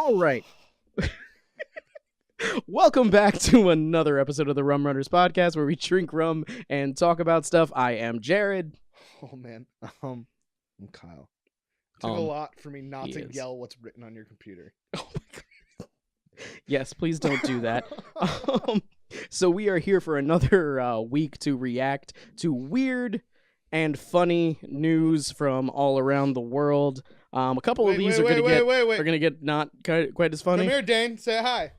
All right. Welcome back to another episode of the Rum Runnas Podcast, where we drink rum and talk about stuff. I am Jared. Oh man, I'm Kyle. It took a lot for me not to yell what's written on your computer. Oh my god. Yes, please don't do that. So we are here for another week to react to weird and funny news from all around the world. A couple of these are gonna get not quite as funny. Come here, Dane. Say hi.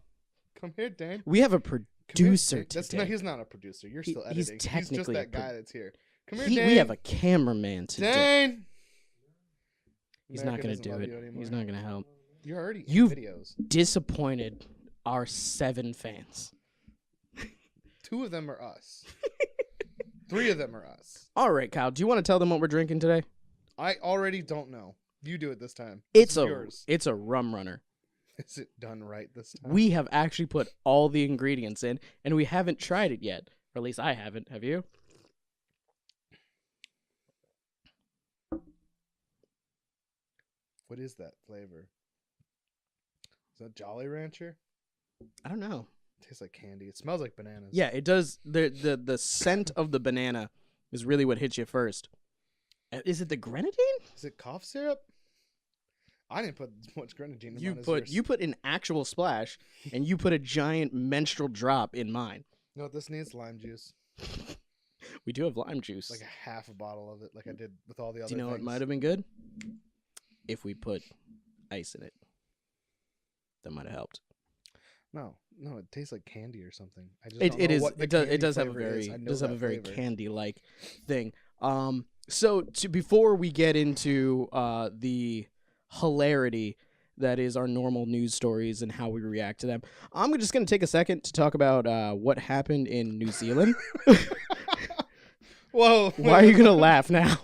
Come here, Dane. We have a producer today. No, he's not a producer. You're still editing. He's technically just that guy that's here. Come here, Dane. We have a cameraman today. Dane. He's not going to do it. He's not going to help. You're already in You've videos. disappointed our 7 fans. 2 of them are us. 3 of them are us. All right, Kyle. Do you want to tell them what we're drinking today? I already don't know. You do it this time. It's a rum runner. Is it done right this time? We have actually put all the ingredients in, and we haven't tried it yet. Or at least I haven't. Have you? What is that flavor? Is that Jolly Rancher? I don't know. It tastes like candy. It smells like bananas. Yeah, it does. The scent of the banana is really what hits you first. Is it the grenadine? Is it cough syrup? I didn't put as much grenadine in mine. You put an actual splash, and you put a giant menstrual drop in mine. No, this needs lime juice. We do have lime juice. Like a half a bottle of it, like I did with all the other Do you know things. what might have been good? If we put ice in it. That might have helped. No, it tastes like candy or something. I just it does have a very candy-like thing. So before we get into the hilarity that is our normal news stories and how we react to them, I'm just going to take a second to talk about what happened in New Zealand. Whoa. Why are you going to laugh now?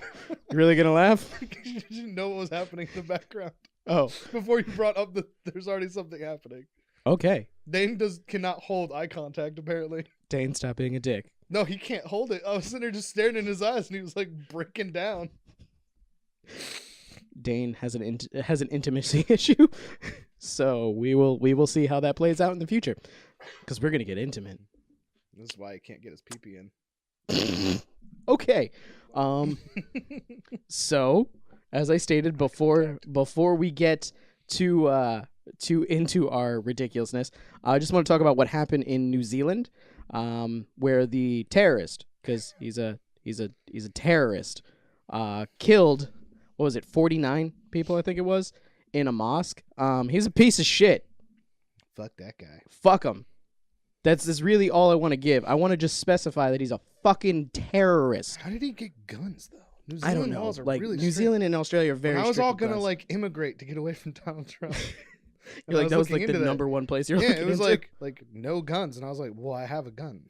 You really going to laugh? You didn't know what was happening in the background. Oh. Before you brought up there's already something happening. Okay. Dane cannot hold eye contact, apparently. Dane, stop being a dick. No, he can't hold it. I was sitting there just staring in his eyes, and he was like breaking down. Dane has an intimacy issue, so we will see how that plays out in the future, because we're gonna get intimate. This is why he can't get his pee-pee in. Okay, so as I stated before we get into our ridiculously, I just want to talk about what happened in New Zealand, where the terrorist, because he's a terrorist, killed. What was it, 49 people, I think it was, in a mosque. He's a piece of shit. Fuck that guy. Fuck him. That's really all I want to give. I want to just specify that he's a fucking terrorist. How did he get guns, though? New Zealand I don't know. laws are like, really New Zealand and Australia are very strict. I was all going to, like, immigrate to get away from Donald Trump. You're like, that was, like, the number one place you're looking into? Yeah, it was, like, no guns. And I was like, well, I have a gun.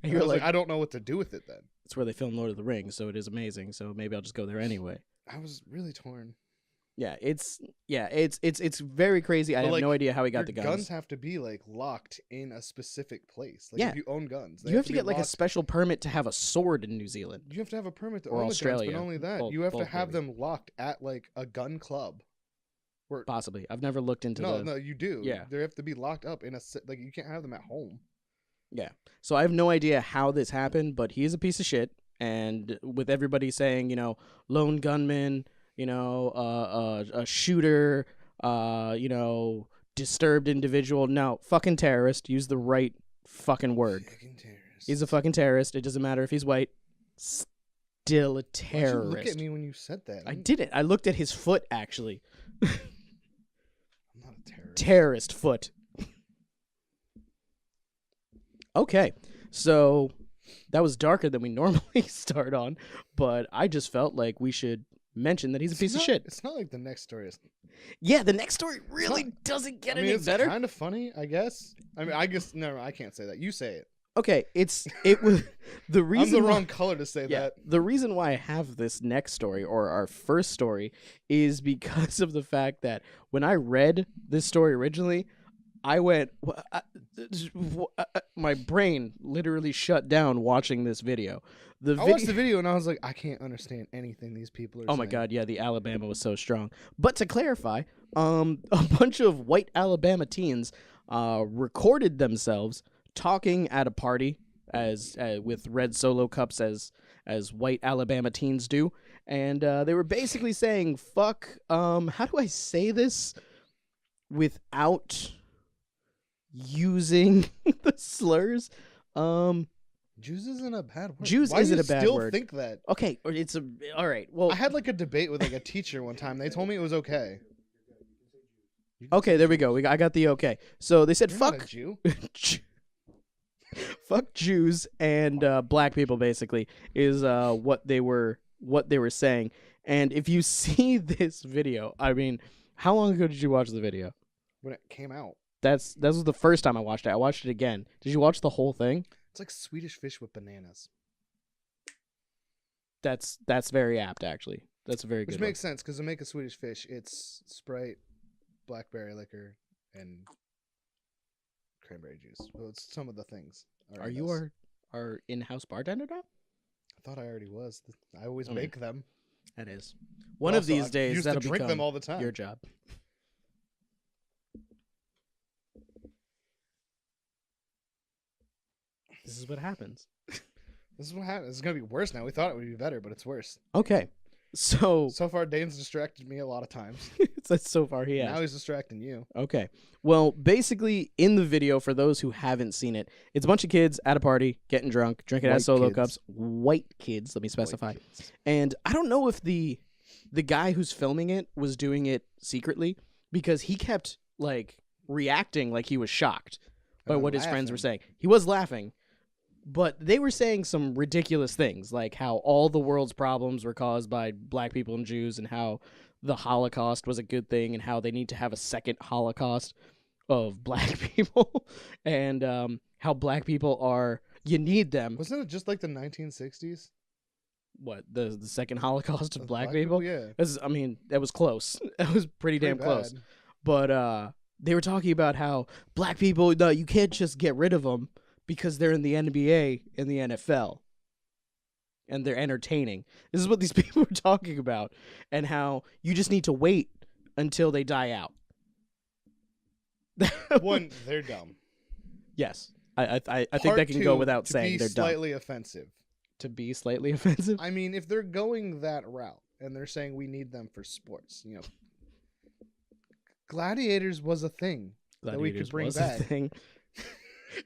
And you're like, I don't know what to do with it then. It's where they filmed Lord of the Rings, so it is amazing. So maybe I'll just go there anyway. I was really torn. Yeah, it's very crazy. I have no idea how he got the guns. Guns have to be like locked in a specific place. Like if you own guns, you have to get like a special permit to have a sword in New Zealand. You have to have a permit to own Australia. Guns, but not only that, you have to have them locked at like a gun club. Possibly, I've never looked into. No, you do. Yeah, they have to be locked up in like you can't have them at home. Yeah, so I have no idea how this happened, but he's a piece of shit. And with everybody saying, lone gunman, a shooter, disturbed individual. No, fucking terrorist. Use the right fucking word. Fucking terrorist. He's a fucking terrorist. It doesn't matter if he's white. Still a terrorist. Why'd you look at me when you said that? I didn't. I looked at his foot, actually. I'm not a terrorist. Terrorist foot. Okay, so that was darker than we normally start on, but I just felt like we should mention that he's a piece of shit. It's not like the next story is. Yeah, the next story really doesn't get any better. It's kind of funny, I guess. No, I can't say that. You say it. Okay, it was the reason. I'm the wrong color to say that. The reason why I have this next story, or our first story, is because of the fact that when I read this story originally, I went, my brain literally shut down watching this video. I watched the video and I was like, I can't understand anything these people are saying. Oh my God, yeah, the Alabama was so strong. But to clarify, a bunch of white Alabama teens recorded themselves talking at a party as with red Solo cups as white Alabama teens do. And they were basically saying, fuck, how do I say this without using the slurs? Jews isn't a bad word. Jews isn't a bad word. word. Still think that? Okay, it's all right. Well, I had like a debate with like a teacher one time. They told me it was okay. Okay, there we go. I got the okay. So they said, You're "Fuck not a Jew." Fuck Jews and black people." Basically, is what they were saying. And if you see this video, I mean, how long ago did you watch the video? When it came out. That was the first time I watched it. I watched it again. Did you watch the whole thing? It's like Swedish fish with bananas. That's very apt, actually. That's a very good. Which makes sense because to make a Swedish fish, it's Sprite, blackberry liquor, and cranberry juice. Well, it's some of the things. Are you our in-house bartender now? I thought I already was. I always make them. That is one of these days. That'll drink them all the time. Your job. This is what happens. This is what happens. It's going to be worse now. We thought it would be better, but it's worse. Okay. So far, Dane's distracted me a lot of times. So far, he has. Now he's distracting you. Okay. Well, basically, in the video, for those who haven't seen it, it's a bunch of kids at a party, getting drunk, drinking out of Solo cups. White kids, let me specify. And I don't know if the guy who's filming it was doing it secretly, because he kept, like, reacting like he was shocked by what his friends were saying. He was laughing. But they were saying some ridiculous things, like how all the world's problems were caused by black people and Jews, and how the Holocaust was a good thing, and how they need to have a second Holocaust of black people, and how black people are, you need them. Wasn't it just like the 1960s? What, the second Holocaust of black people? Yeah. I mean, that was close. That was pretty damn close. But they were talking about how black people, you can't just get rid of them, because they're in the NBA and the NFL. And they're entertaining. This is what these people were talking about. And how you just need to wait until they die out. One, they're dumb. Yes. I think that can go without saying. They're dumb. To be slightly offensive. To be slightly offensive? I mean, if they're going that route, and they're saying we need them for sports, you know. Gladiators was a thing that we could bring back.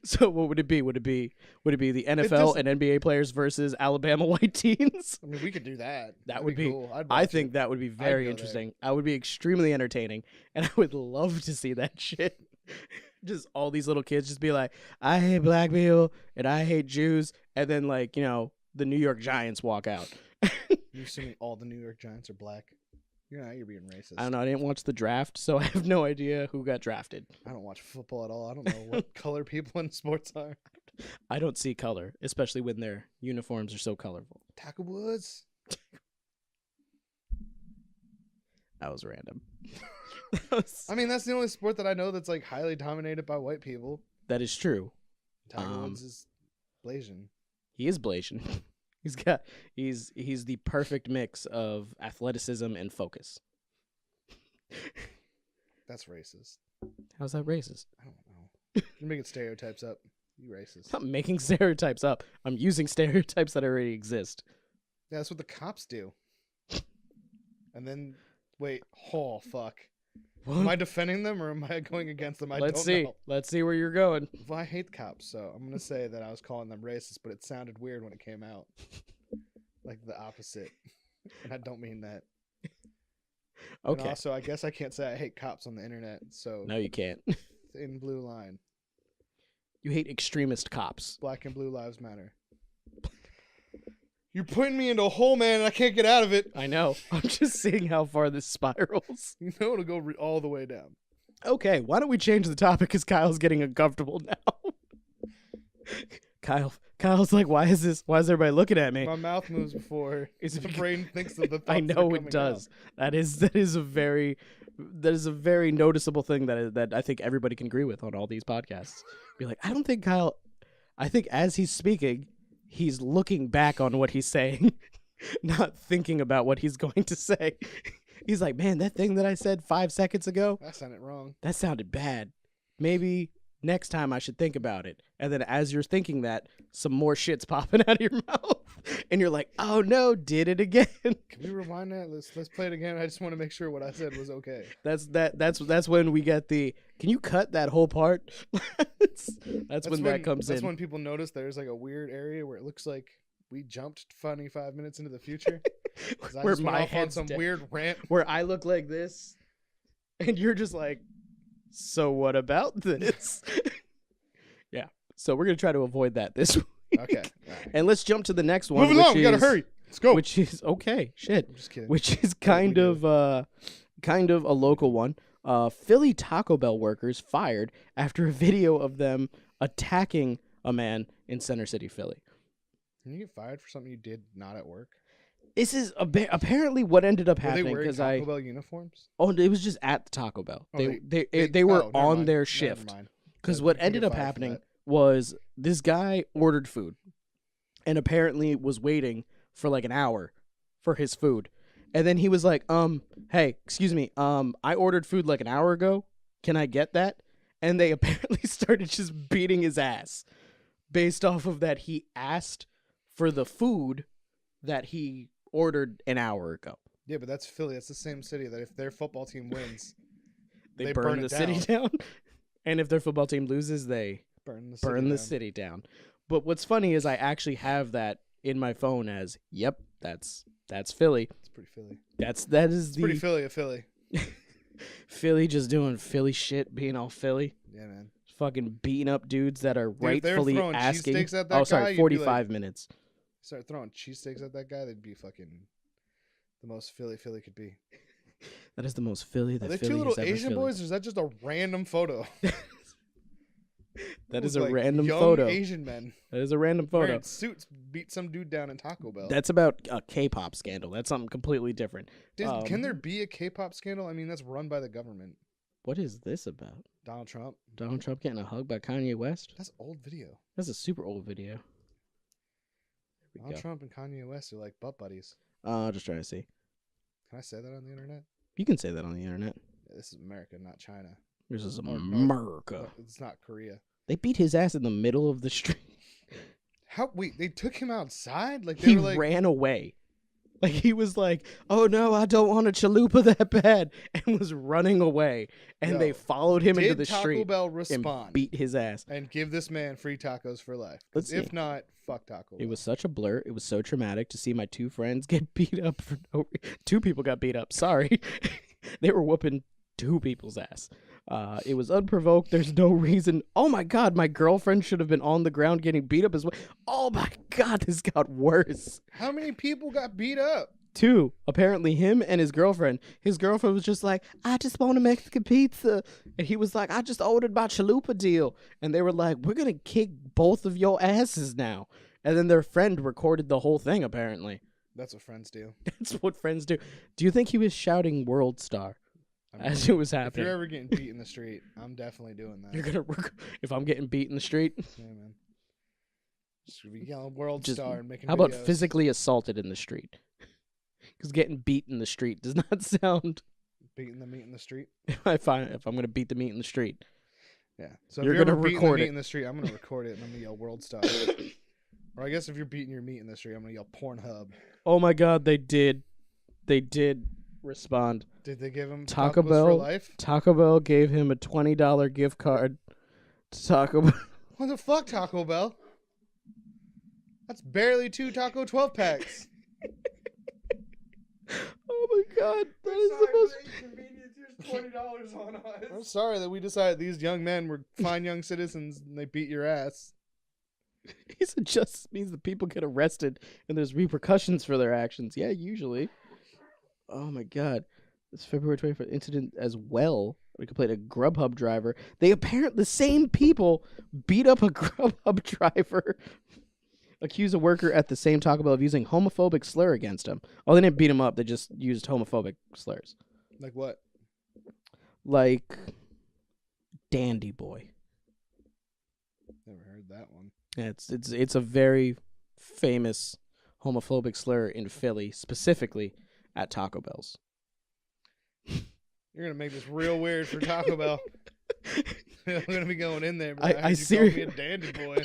So what would it be? Would it be the NFL and NBA players versus Alabama white teens? I mean, we could do that. That would be cool. I think that would be very interesting. I would be extremely entertaining, and I would love to see that shit. Just all these little kids just be like, I hate black people and I hate Jews, and then, like, you know, the New York Giants walk out. You're assuming all the New York Giants are black? You're being racist. I don't know. I didn't watch the draft, so I have no idea who got drafted. I don't watch football at all. I don't know what color people in sports are. I don't see color, especially when their uniforms are so colorful. Tackle Woods. That was random. I mean, that's the only sport that I know that's like highly dominated by white people. That is true. Tiger Woods is Blasian. He is Blasian. He's the perfect mix of athleticism and focus. That's racist. How's that racist? I don't know. You're making stereotypes up. You racist. I'm not making stereotypes up. I'm using stereotypes that already exist. Yeah, that's what the cops do. And then, wait, oh, fuck. What? Am I defending them or am I going against them? Let's see. Let's see where you're going. Well, I hate cops, so I'm going to say that I was calling them racist, but it sounded weird when it came out. Like the opposite. And I don't mean that. Okay. And also, I guess I can't say I hate cops on the internet, so... No, you can't. In blue line. You hate extremist cops. Black and blue lives matter. You're putting me into a hole, man, and I can't get out of it. I know. I'm just seeing how far this spirals. You know it'll go all the way down. Okay, why don't we change the topic because Kyle's getting uncomfortable now. Kyle's like, why is everybody looking at me? My mouth moves before the brain thinks of the thoughts. I know it does. Out. That is a very, That is a very noticeable thing that I think everybody can agree with on all these podcasts. Be like, I don't think Kyle. I think as he's speaking, he's looking back on what he's saying, not thinking about what he's going to say. He's like, man, that thing that I said 5 seconds ago, that sounded wrong. That sounded bad. Maybe next time I should think about it. And then as you're thinking that, some more shit's popping out of your mouth. And you're like, oh no, did it again. Can we rewind that? Let's play it again. I just want to make sure what I said was okay. That's when we get the, can you cut that whole part? that's when that comes in. That's when people notice there's like a weird area where it looks like we jumped 25 minutes into the future. Where my head's on some weird rant. Where I look like this. And you're just like, so what about this? Yeah. So we're going to try to avoid that this week. Okay. Right. And let's jump to the next one. Move along. We got to hurry. Let's go. Which is, okay, shit. I'm just kidding. Which is kind of a local one. Philly Taco Bell workers fired after a video of them attacking a man in Center City, Philly. Can you get fired for something you did not at work? This is apparently what ended up happening because Taco Bell uniforms. Oh, it was just at the Taco Bell. Oh, they were on their shift. Because what ended up happening was this guy ordered food, and apparently was waiting for like an hour for his food, and then he was like, hey, excuse me, I ordered food like an hour ago. Can I get that? And they apparently started just beating his ass, based off of that he asked for the food that he ordered an hour ago. Yeah, but that's Philly. That's the same city that if their football team wins, they burn the city down. And if their football team loses, they burn the city down. But what's funny is I actually have that in my phone as, yep, that's Philly. It's pretty Philly. Pretty Philly of Philly. Philly just doing Philly shit, being all Philly. Yeah, man. Fucking beating up dudes that are rightfully asking. At that 45 minutes. Start throwing cheesesteaks at that guy, they'd be fucking the most Philly could be. That is the most Philly that Philly has ever. Are they two little Asian boys, or is that just a random photo? That is a random photo. Asian men. That is a random photo. Wearing suits beat some dude down in Taco Bell. That's about a K-pop scandal. That's something completely different. Can there be a K-pop scandal? I mean, that's run by the government. What is this about? Donald Trump. Donald Trump getting a hug by Kanye West? That's old video. That's a super old video. Donald Trump and Kanye West are like butt buddies. Just trying to see. Can I say that on the internet? You can say that on the internet. Yeah, this is America, not China. This is America. It's not Korea. They beat his ass in the middle of the street. How? Wait, they took him outside? Like he ran away. Like he was like, "Oh no, I don't want a chalupa that bad," and was running away. And they followed him into the street. Taco Bell respond and beat his ass and give this man free tacos for life? If not, fuck Taco Bell. It was such a blur. It was so traumatic to see my two friends get beat up for no reason. Two people got beat up. Sorry, they were whooping two people's ass. It was unprovoked. There's no reason. Oh my God, my girlfriend should have been on the ground getting beat up as well. Oh my God, this got worse. How many people got beat up? Two. Apparently him and his girlfriend. His girlfriend was just like, I just want a Mexican pizza. And he was like, I just ordered my chalupa deal. And they were like, we're going to kick both of your asses now. And then their friend recorded the whole thing, apparently. That's what friends do. That's what friends do. Do you think he was shouting World Star? As it was happening. If you're ever getting beat in the street, I'm definitely doing that. You're gonna if I'm getting beat in the street. Yeah, man. Just be yelling World Star and making. How about physically assaulted in the street? Because getting beat in the street does not sound. Beating the meat in the street. If I'm gonna beat the meat in the street. Yeah. So if you're gonna record the meat in the street, I'm gonna record it and I'm gonna yell World Star. Or I guess if you're beating your meat in the street, I'm gonna yell Pornhub. Oh my God, they did. They did respond. Did they give him Taco Bell for life? Taco Bell gave him a $20 gift card to Taco Bell. What the fuck, Taco Bell? That's barely 2 Taco 12 packs. Oh my God, that is the most inconvenience. Here's $20 on us. I'm sorry that we decided these young men were fine young citizens and they beat your ass. He said justice means that people get arrested and there's repercussions for their actions. Yeah, usually. Oh my God. This February 24th incident as well. We complained a Grubhub driver. The same people beat up a Grubhub driver. Accuse a worker at the same Taco Bell of using homophobic slur against him. Oh, they didn't beat him up. They just used homophobic slurs. Like what? like Dandy Boy. Never heard that one. Yeah, it's a very famous homophobic slur in Philly, specifically at Taco Bell's. You're gonna make this real weird for Taco Bell. I'm gonna be going in there, but I call me a Dandy Boy.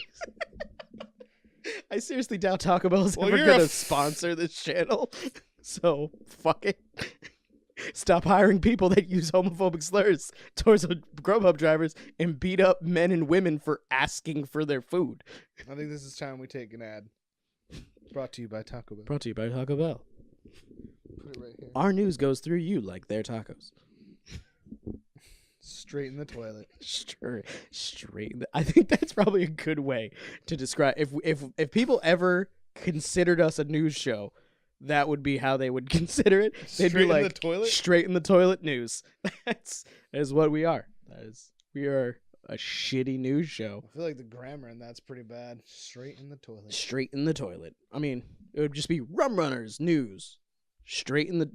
I seriously doubt Taco Bell's ever gonna sponsor this channel. So fuck it. Stop hiring people that use homophobic slurs towards Grubhub drivers and beat up men and women for asking for their food. I think this is time we take an ad. Brought to you by Taco Bell. Brought to you by Taco Bell. Put it right here. Our news goes through you like their tacos. Straight in the toilet. Straight. I think that's probably a good way to describe. If people ever considered us a news show, that would be how they would consider it. They'd be like, in the toilet? Straight in the toilet news. That is what we are. We are a shitty news show. I feel like the grammar in that's pretty bad. Straight in the toilet. Straight in the toilet. I mean, it would just be Rum Runners news. Straight in the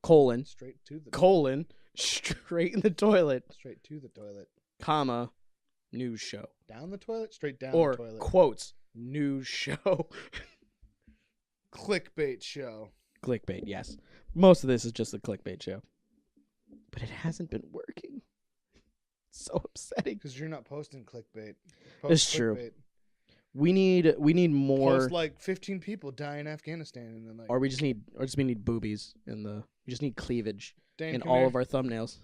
colon. Straight to the colon. Straight in the toilet. Straight to the toilet. Comma. News show. Down the toilet. Straight down or the toilet. Or quotes. News show. Clickbait show. Clickbait, yes. Most of this is just a clickbait show. But it hasn't been working. It's so upsetting. Because you're not posting clickbait. It's true. We need more. Post like 15 people die in Afghanistan, and then like. Or we just need boobies in the. We just need cleavage in all here. of our thumbnails.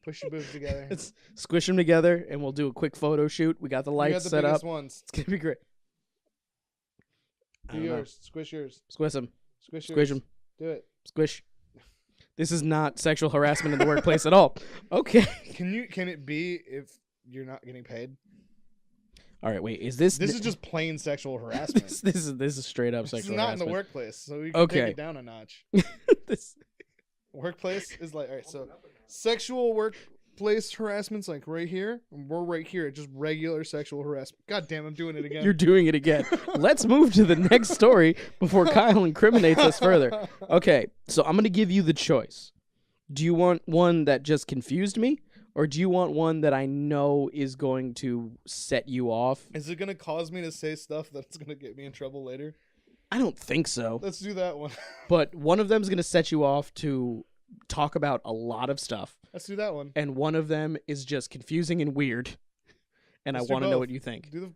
Push your boobs together. Let's squish them together, and we'll do a quick photo shoot. We got the lights set up. Ones. It's gonna be great. Do yours. Squish yours. Squish them. Squish them. Do it. Squish. This is not sexual harassment in the workplace at all. Okay. Can it be if you're not getting paid? All right, wait. Is this? This is just plain sexual harassment. This is straight up sexual harassment. It's not in the workplace, so we can take it down a notch. Workplace is like, all right, so sexual workplace harassment's like right here, and we're right here. Just regular sexual harassment. God damn, I'm doing it again. You're doing it again. Let's move to the next story before Kyle incriminates us further. Okay, so I'm going to give you the choice. Do you want one that just confused me, or do you want one that I know is going to set you off? Is it going to cause me to say stuff that's going to get me in trouble later? I don't think so. Let's do that one. But one of them is going to set you off to talk about a lot of stuff. Let's do that one. And one of them is just confusing and weird. And I want to know what you think. Do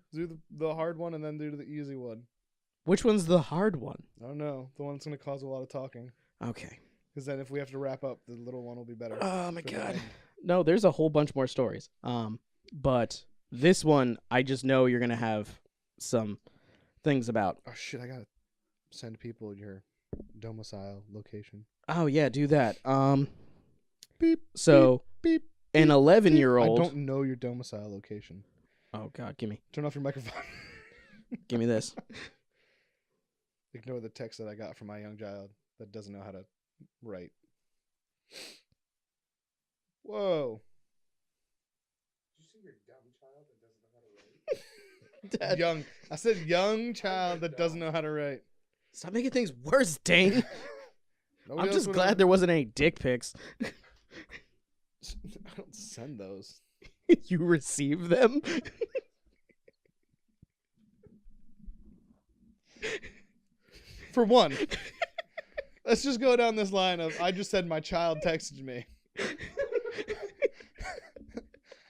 the hard one and then do the easy one. Which one's the hard one? I don't know. The one that's going to cause a lot of talking. Okay. Because then if we have to wrap up, the little one will be better. Oh, my God. No, there's a whole bunch more stories. But this one, I just know you're going to have some things about. Oh, shit. I got to send people your domicile location. Oh, yeah. Do that. Beep. So, beep, an 11-year-old. I don't know your domicile location. Oh, God. Gimme. Turn off your microphone. Give me this. Ignore the text that I got from my young child that doesn't know how to write. Whoa. Did you see your dumb child that doesn't know how to write? Young. I said young child that doesn't know how to write. Stop making things worse, Dane. I'm just glad there wasn't any dick pics. I don't send those. You receive them? For one, let's just go down this line of I just said my child texted me.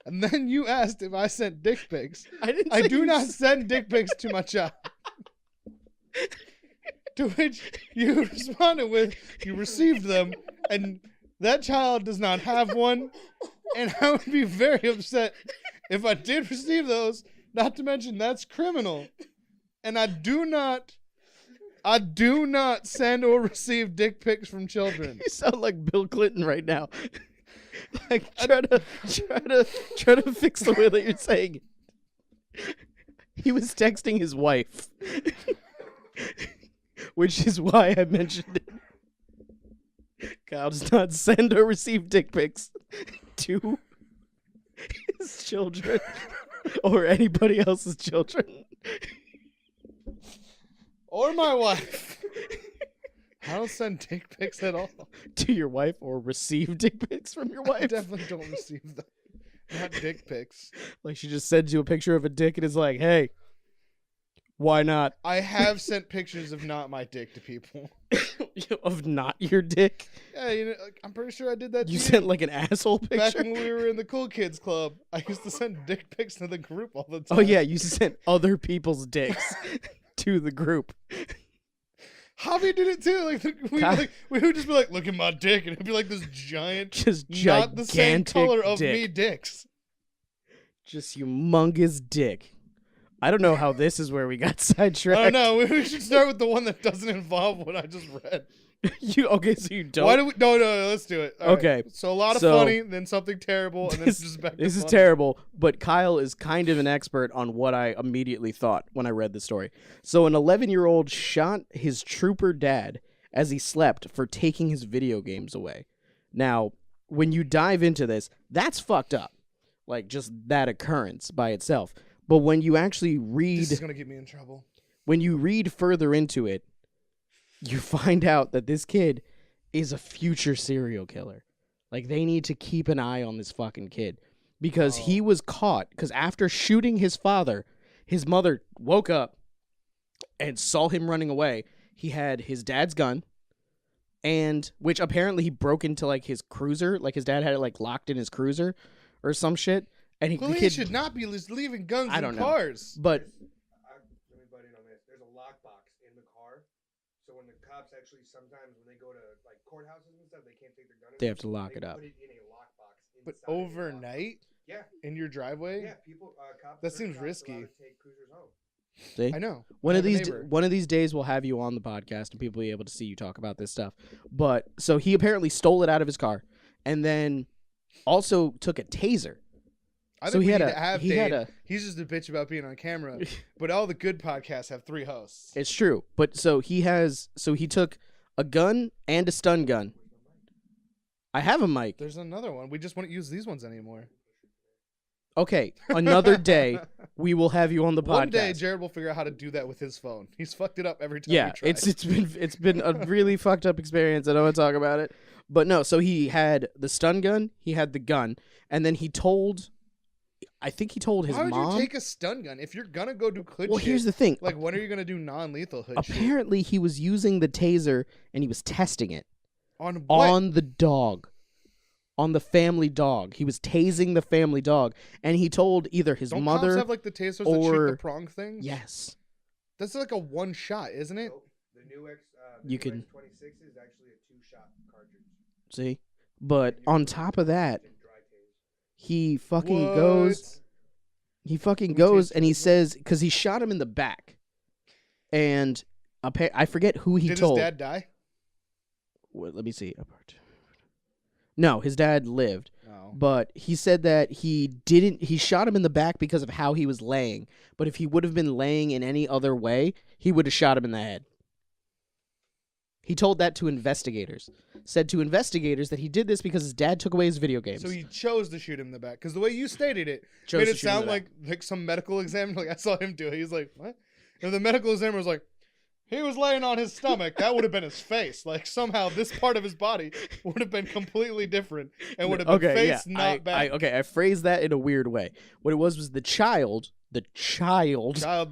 And then you asked if I sent dick pics. I do not send dick pics to my child. To which you responded with, you received them, and that child does not have one, and I would be very upset if I did receive those, not to mention that's criminal. And I do not send or receive dick pics from children. You sound like Bill Clinton right now. Like try to fix the way that you're saying it. He was texting his wife. Which is why I mentioned it. Kyle does not send or receive dick pics to his children or anybody else's children. Or my wife. I don't send dick pics at all. To your wife or receive dick pics from your wife? I definitely don't receive them. Not dick pics. Like she just sends you a picture of a dick and is like, hey, why not? I have sent pictures of not my dick to people. Of not your dick? Yeah, I'm pretty sure I did that. You sent like an asshole picture? Back when we were in the Cool Kids Club, I used to send dick pics to the group all the time. Oh yeah, you sent other people's dicks to the group. Javi did it too. Like we would just be like, "Look at my dick," and it'd be like this giant, just not the same color of dick. me dicks. Just humongous dick. I don't know how this is where we got sidetracked. I don't know. We should start with the one that doesn't involve what I just read. So you don't? Why do we? No, let's do it. All okay. Right. So a lot of funny, then something terrible, and then just back to This is funny. terrible, but Kyle is kind of an expert on what I immediately thought when I read the story. So an 11-year-old shot his trooper dad as he slept for taking his video games away. Now, when you dive into this, that's fucked up. Like, just that occurrence by itself. But when you actually read... This is going to get me in trouble. When you read further into it, you find out that this kid is a future serial killer. Like, they need to keep an eye on this fucking kid. Because he was caught, because after shooting his father, his mother woke up and saw him running away. He had his dad's gun, and which apparently he broke into, like, his cruiser. Like, his dad had it, like, locked in his cruiser or some shit. And the kid should not be leaving guns in know. cars. But let me butt in on this. There's a lockbox in the car, so when the cops actually sometimes when they go to like courthouses and stuff, they can't take their gun. They have to lock it up. Put it in a lockbox. But overnight? Yeah. In your driveway? Yeah. People. Cops. That seems risky. Take cruisers home. See? I know. One of these days we'll have you on the podcast and people will be able to see you talk about this stuff. But so he apparently stole it out of his car and then also took a taser. I think we need to have Dave. He's just a bitch about being on camera, but all the good podcasts have 3 hosts. It's true. But so he took a gun and a stun gun. I have a mic. There's another one. We just won't use these ones anymore. Okay, another day we will have you on the podcast. One day Jared will figure out how to do that with his phone. He's fucked it up every time. Yeah, it's been a really fucked up experience. I don't want to talk about it, but no. So he had the stun gun, he had the gun, and then he told. I think he told his mom. Why would you take a stun gun if you're gonna go do hood shit? Well, here's the thing. Like, when are you gonna do non-lethal hood shit? Apparently, he was using the taser and he was testing it on what? On the dog. On the family dog. He was tasing the family dog, and he told either his mother cops have like the tasers that shoot the prong things? Yes. That's like a one shot, isn't it? Nope. The new X26 is actually a 2-shot cartridge. See, but on top of that, he fucking goes. He fucking goes, and he says because he shot him in the back, and I forget who he told. Did his dad die? Well, let me see. No, his dad lived. Oh. But he said that he shot him in the back because of how he was laying. But if he would have been laying in any other way, he would have shot him in the head. He told that to investigators. Said to investigators that he did this because his dad took away his video games. So he chose to shoot him in the back. Because the way you stated it made it sound like some medical examiner. Like I saw him do it. He's like, what? And the medical examiner was like, he was laying on his stomach. That would have been his face. Like somehow this part of his body would have been completely different and would have been face, not back. I phrased that in a weird way. What it was the child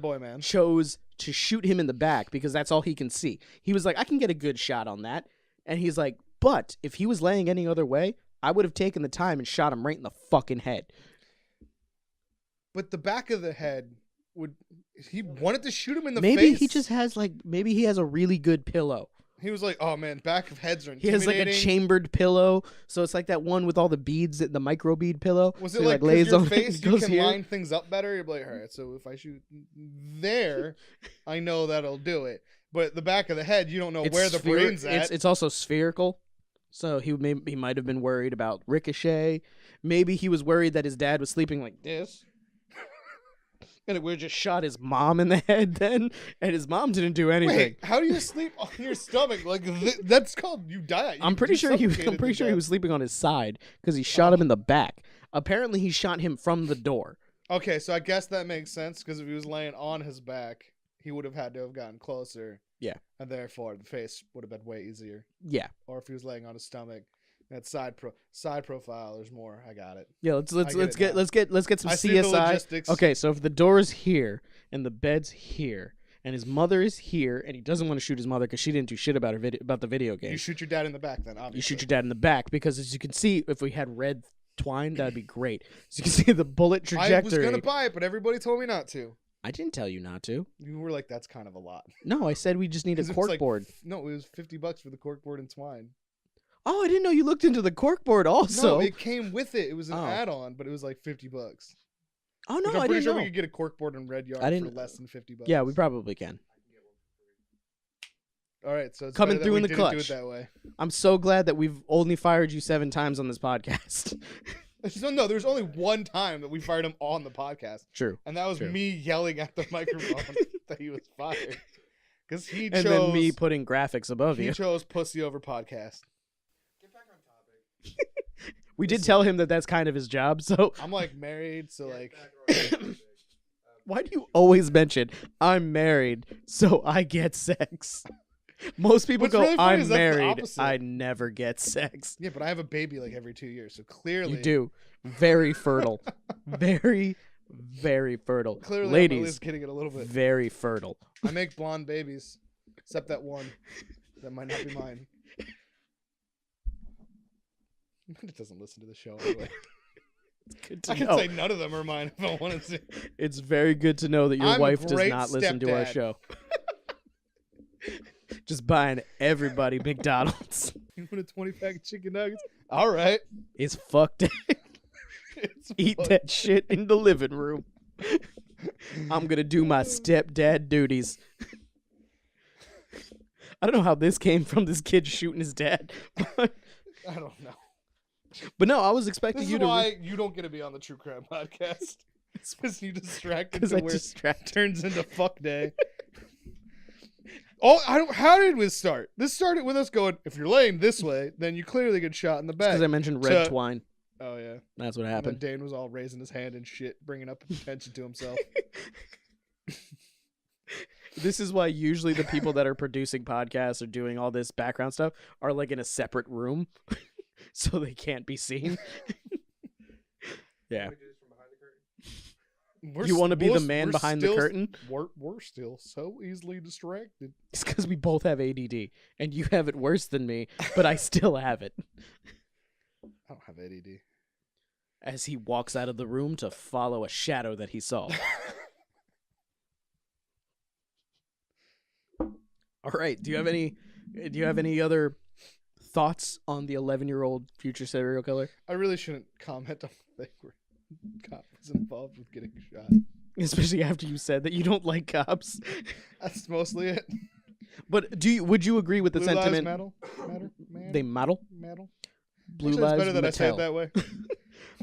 boy man chose to shoot him in the back because that's all he can see. He was like, I can get a good shot on that. And he's like, but if he was laying any other way, I would have taken the time and shot him right in the fucking head. But the back of the head he wanted to shoot him in the face. Maybe he just has maybe he has a really good pillow. He was like, oh man, back of heads are He intimidating. has like a chambered pillow, so it's like that one with all the beads, the micro bead pillow. Was so it like lays your on face, you can here. line things up better? You're like, all right, so if I shoot there, I know that'll do it. But the back of the head, you don't know where the brain's at. It's also spherical, so he might have been worried about ricochet. Maybe he was worried that his dad was sleeping like this. And it would have just shot his mom in the head then, and his mom didn't do anything. Wait, how do you sleep on your stomach? Like that's called you die. I'm pretty sure he was sleeping on his side because he shot him in the back. Apparently, he shot him from the door. Okay, so I guess that makes sense because if he was laying on his back, he would have had to have gotten closer. Yeah. And therefore, the face would have been way easier. Yeah. Or if he was laying on his stomach, that side profile, there's more. I got it. Yeah, let's get some CSI. See okay, so if the door is here and the bed's here and his mother is here and he doesn't want to shoot his mother because she didn't do shit about the video game. You shoot your dad in the back then, obviously. You shoot your dad in the back because as you can see, if we had red twine, that'd be great. So you can see the bullet trajectory. I was gonna buy it, but everybody told me not to. I didn't tell you not to. You were like, that's kind of a lot. No, I said we just need a corkboard. No, it was $50 for the corkboard and twine. Oh, I didn't know you looked into the corkboard also. No, it came with it. It was an add-on, but it was like $50. Oh no, I'm pretty sure know. we could get a corkboard and red yarn for less than $50. Yeah, we probably can. All right, so it's coming through in the clutch. Do it that way. I'm so glad that we've only fired you 7 times on this podcast. No, there's only one time that we fired him on the podcast. True. And that was me yelling at the microphone that he was fired. Because he chose... And then me putting graphics above you. He chose pussy over podcast. Get back on topic. We did tell him that that's kind of his job, so... I'm, like, married, so, like... Why do you always mention, I'm married, so I get sex? Most people go, really I'm married, I never get sex. Yeah, but I have a baby like every 2 years, so clearly... You do. Very fertile. Very, very fertile. Clearly, ladies, I'm at least getting it a little bit. Very fertile. I make blonde babies, except that one. That might not be mine. It doesn't listen to the show anyway. It's good to I can say none of them are mine if I wanted to. It's very good to know that your wife does not listen to our show. Just buying everybody McDonald's. You want a 20-pack of chicken nuggets? All right. It's fucked up. Eat that shit in the living room. I'm going to do my stepdad duties. I don't know how this came from this kid shooting his dad. But I don't know. But no, I was expecting this you is to... why you don't get to be on the True Crime Podcast. It's because you distracted to where it turns into fuck day. Oh, how did this start? This started with us going, if you're laying this way, then you clearly get shot in the back. Because I mentioned red twine. Oh, yeah. That's what happened. And then Dane was all raising his hand and shit, bringing up attention to himself. This is why usually the people that are producing podcasts or doing all this background stuff are like in a separate room so they can't be seen. Yeah. You want to be the man behind the curtain? We're still so easily distracted. It's because we both have ADD, and you have it worse than me, but I still have it. I don't have ADD. As he walks out of the room to follow a shadow that he saw. All right. Do you have any other thoughts on the 11-year-old future serial killer? I really shouldn't comment on the thing where cop was involved with getting shot. Especially after you said that you don't like cops. That's mostly it. But would you agree with the Blue sentiment? Lives They matter? Blue Actually, lives it's better that Mattel. I say it that way.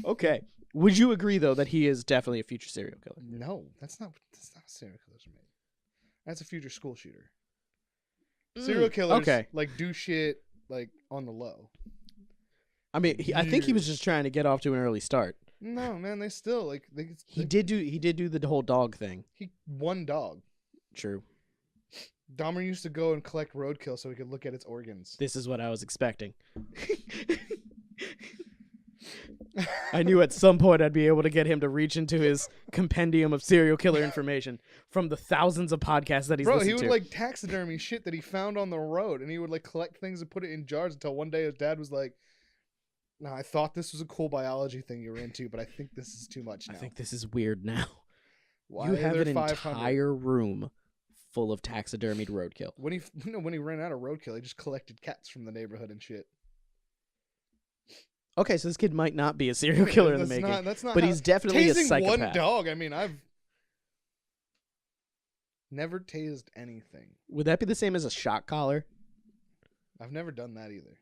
Okay. Would you agree though that he is definitely a future serial killer? No, that's not what serial killers are made. That's a future school shooter. Serial killers like do shit like on the low. I mean, I think he was just trying to get off to an early start. No, man, they still he did do the whole dog thing. One dog. True. Dahmer used to go and collect roadkill so he could look at its organs. This is what I was expecting. I knew at some point I'd be able to get him to reach into his compendium of serial killer information from the thousands of podcasts that he's listened to. Bro, he would like taxidermy shit that he found on the road, and he would like collect things and put it in jars until one day his dad was like, "No, I thought this was a cool biology thing you were into, but I think this is too much now. I think this is weird now." Why you have an entire room full of taxidermied roadkill. When he ran out of roadkill, he just collected cats from the neighborhood and shit. Okay, so this kid might not be a serial killer in the making. That's not but he's definitely a psychopath. One dog. I mean, I've never tased anything. Would that be the same as a shock collar? I've never done that either.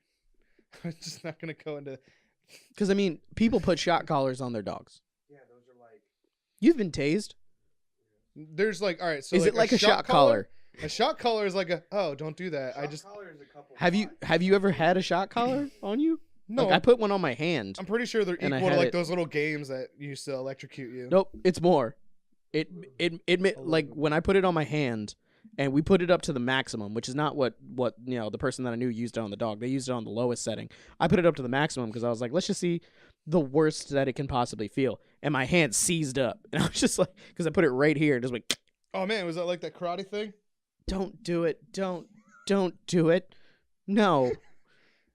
I'm just not gonna go into. Because I mean, people put shock collars on their dogs. Yeah, those are like. You've been tased. There's like, all right. So is it like a shock collar? A shock collar is like don't do that. Have you ever had a shock collar on you? No, like, I put one on my hand. I'm pretty sure they're equal to like those little games that used to electrocute you. Nope, it's more. like when I put it on my hand and we put it up to the maximum, which is not what the person that I knew used it on the dog. They used it on the lowest setting. I put it up to the maximum because I was like, let's just see the worst that it can possibly feel. And my hand seized up, and I was just like, because I put it right here and just went. Oh man, was that like that karate thing? Don't do it. Don't do it. No.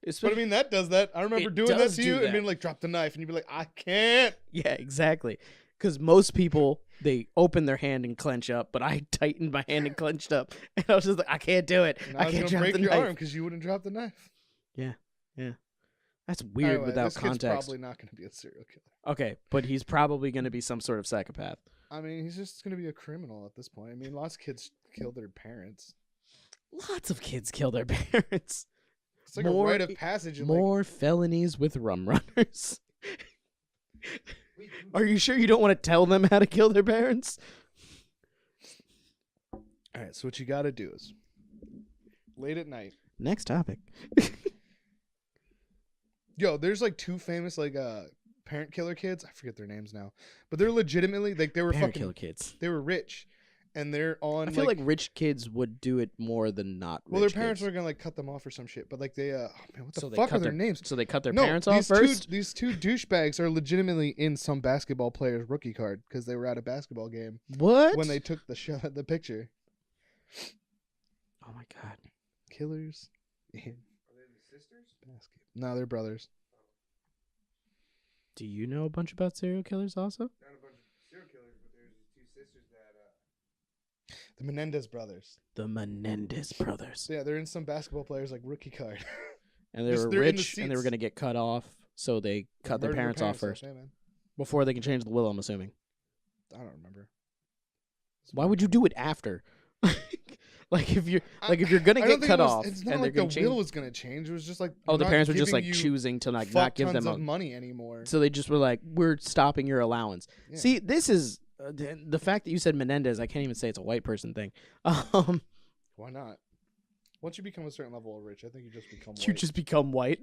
But I mean, that does that. I remember doing that to you and being like, drop the knife, and you'd be like, I can't. Yeah, exactly. Because most people, they open their hand and clench up, but I tightened my hand and clenched up, and I was just like, I can't do it. I can't drop the knife. I was gonna break your arm because you wouldn't drop the knife. Yeah. That's weird anyway, without this context. Kid's probably not going to be a serial killer. Okay, but he's probably going to be some sort of psychopath. I mean, he's just going to be a criminal at this point. I mean, lots of kids kill their parents. Lots of kids kill their parents. It's like a rite of passage. More felonies with rum runners. Are you sure you don't want to tell them how to kill their parents? All right, so what you got to do is late at night. Next topic. Yo, there's like two famous like parent killer kids. I forget their names now, but they're legitimately like they were parent fucking killer kids. They were rich, and they're on. I feel like rich kids would do it more than not. Well, their parents were gonna like cut them off or some shit, but like they oh man, what the fuck are their names? So they cut their parents off first. These two douchebags are legitimately in some basketball player's rookie card because they were at a basketball game. What? When they took the picture. Oh my god. Killers. Are they the sisters? No, they're brothers. Do you know a bunch about serial killers also? Not a bunch of serial killers, but there's two sisters that the Menendez brothers. The Menendez brothers. So yeah, they're in some basketball players like rookie card. And they were rich and they were gonna get cut off, so they cut their parents off first. Yeah, man. Before they can change the will, I'm assuming. I don't remember. Why would you do it after? Like if you're gonna get cut off, it's not like the will was gonna change. It was just like the parents were just like choosing to like not give them money anymore. So they just were like, we're stopping your allowance. Yeah. See, this is the fact that you said Menendez. I can't even say it's a white person thing. Why not? Once you become a certain level of rich, I think you just become white. You just become white.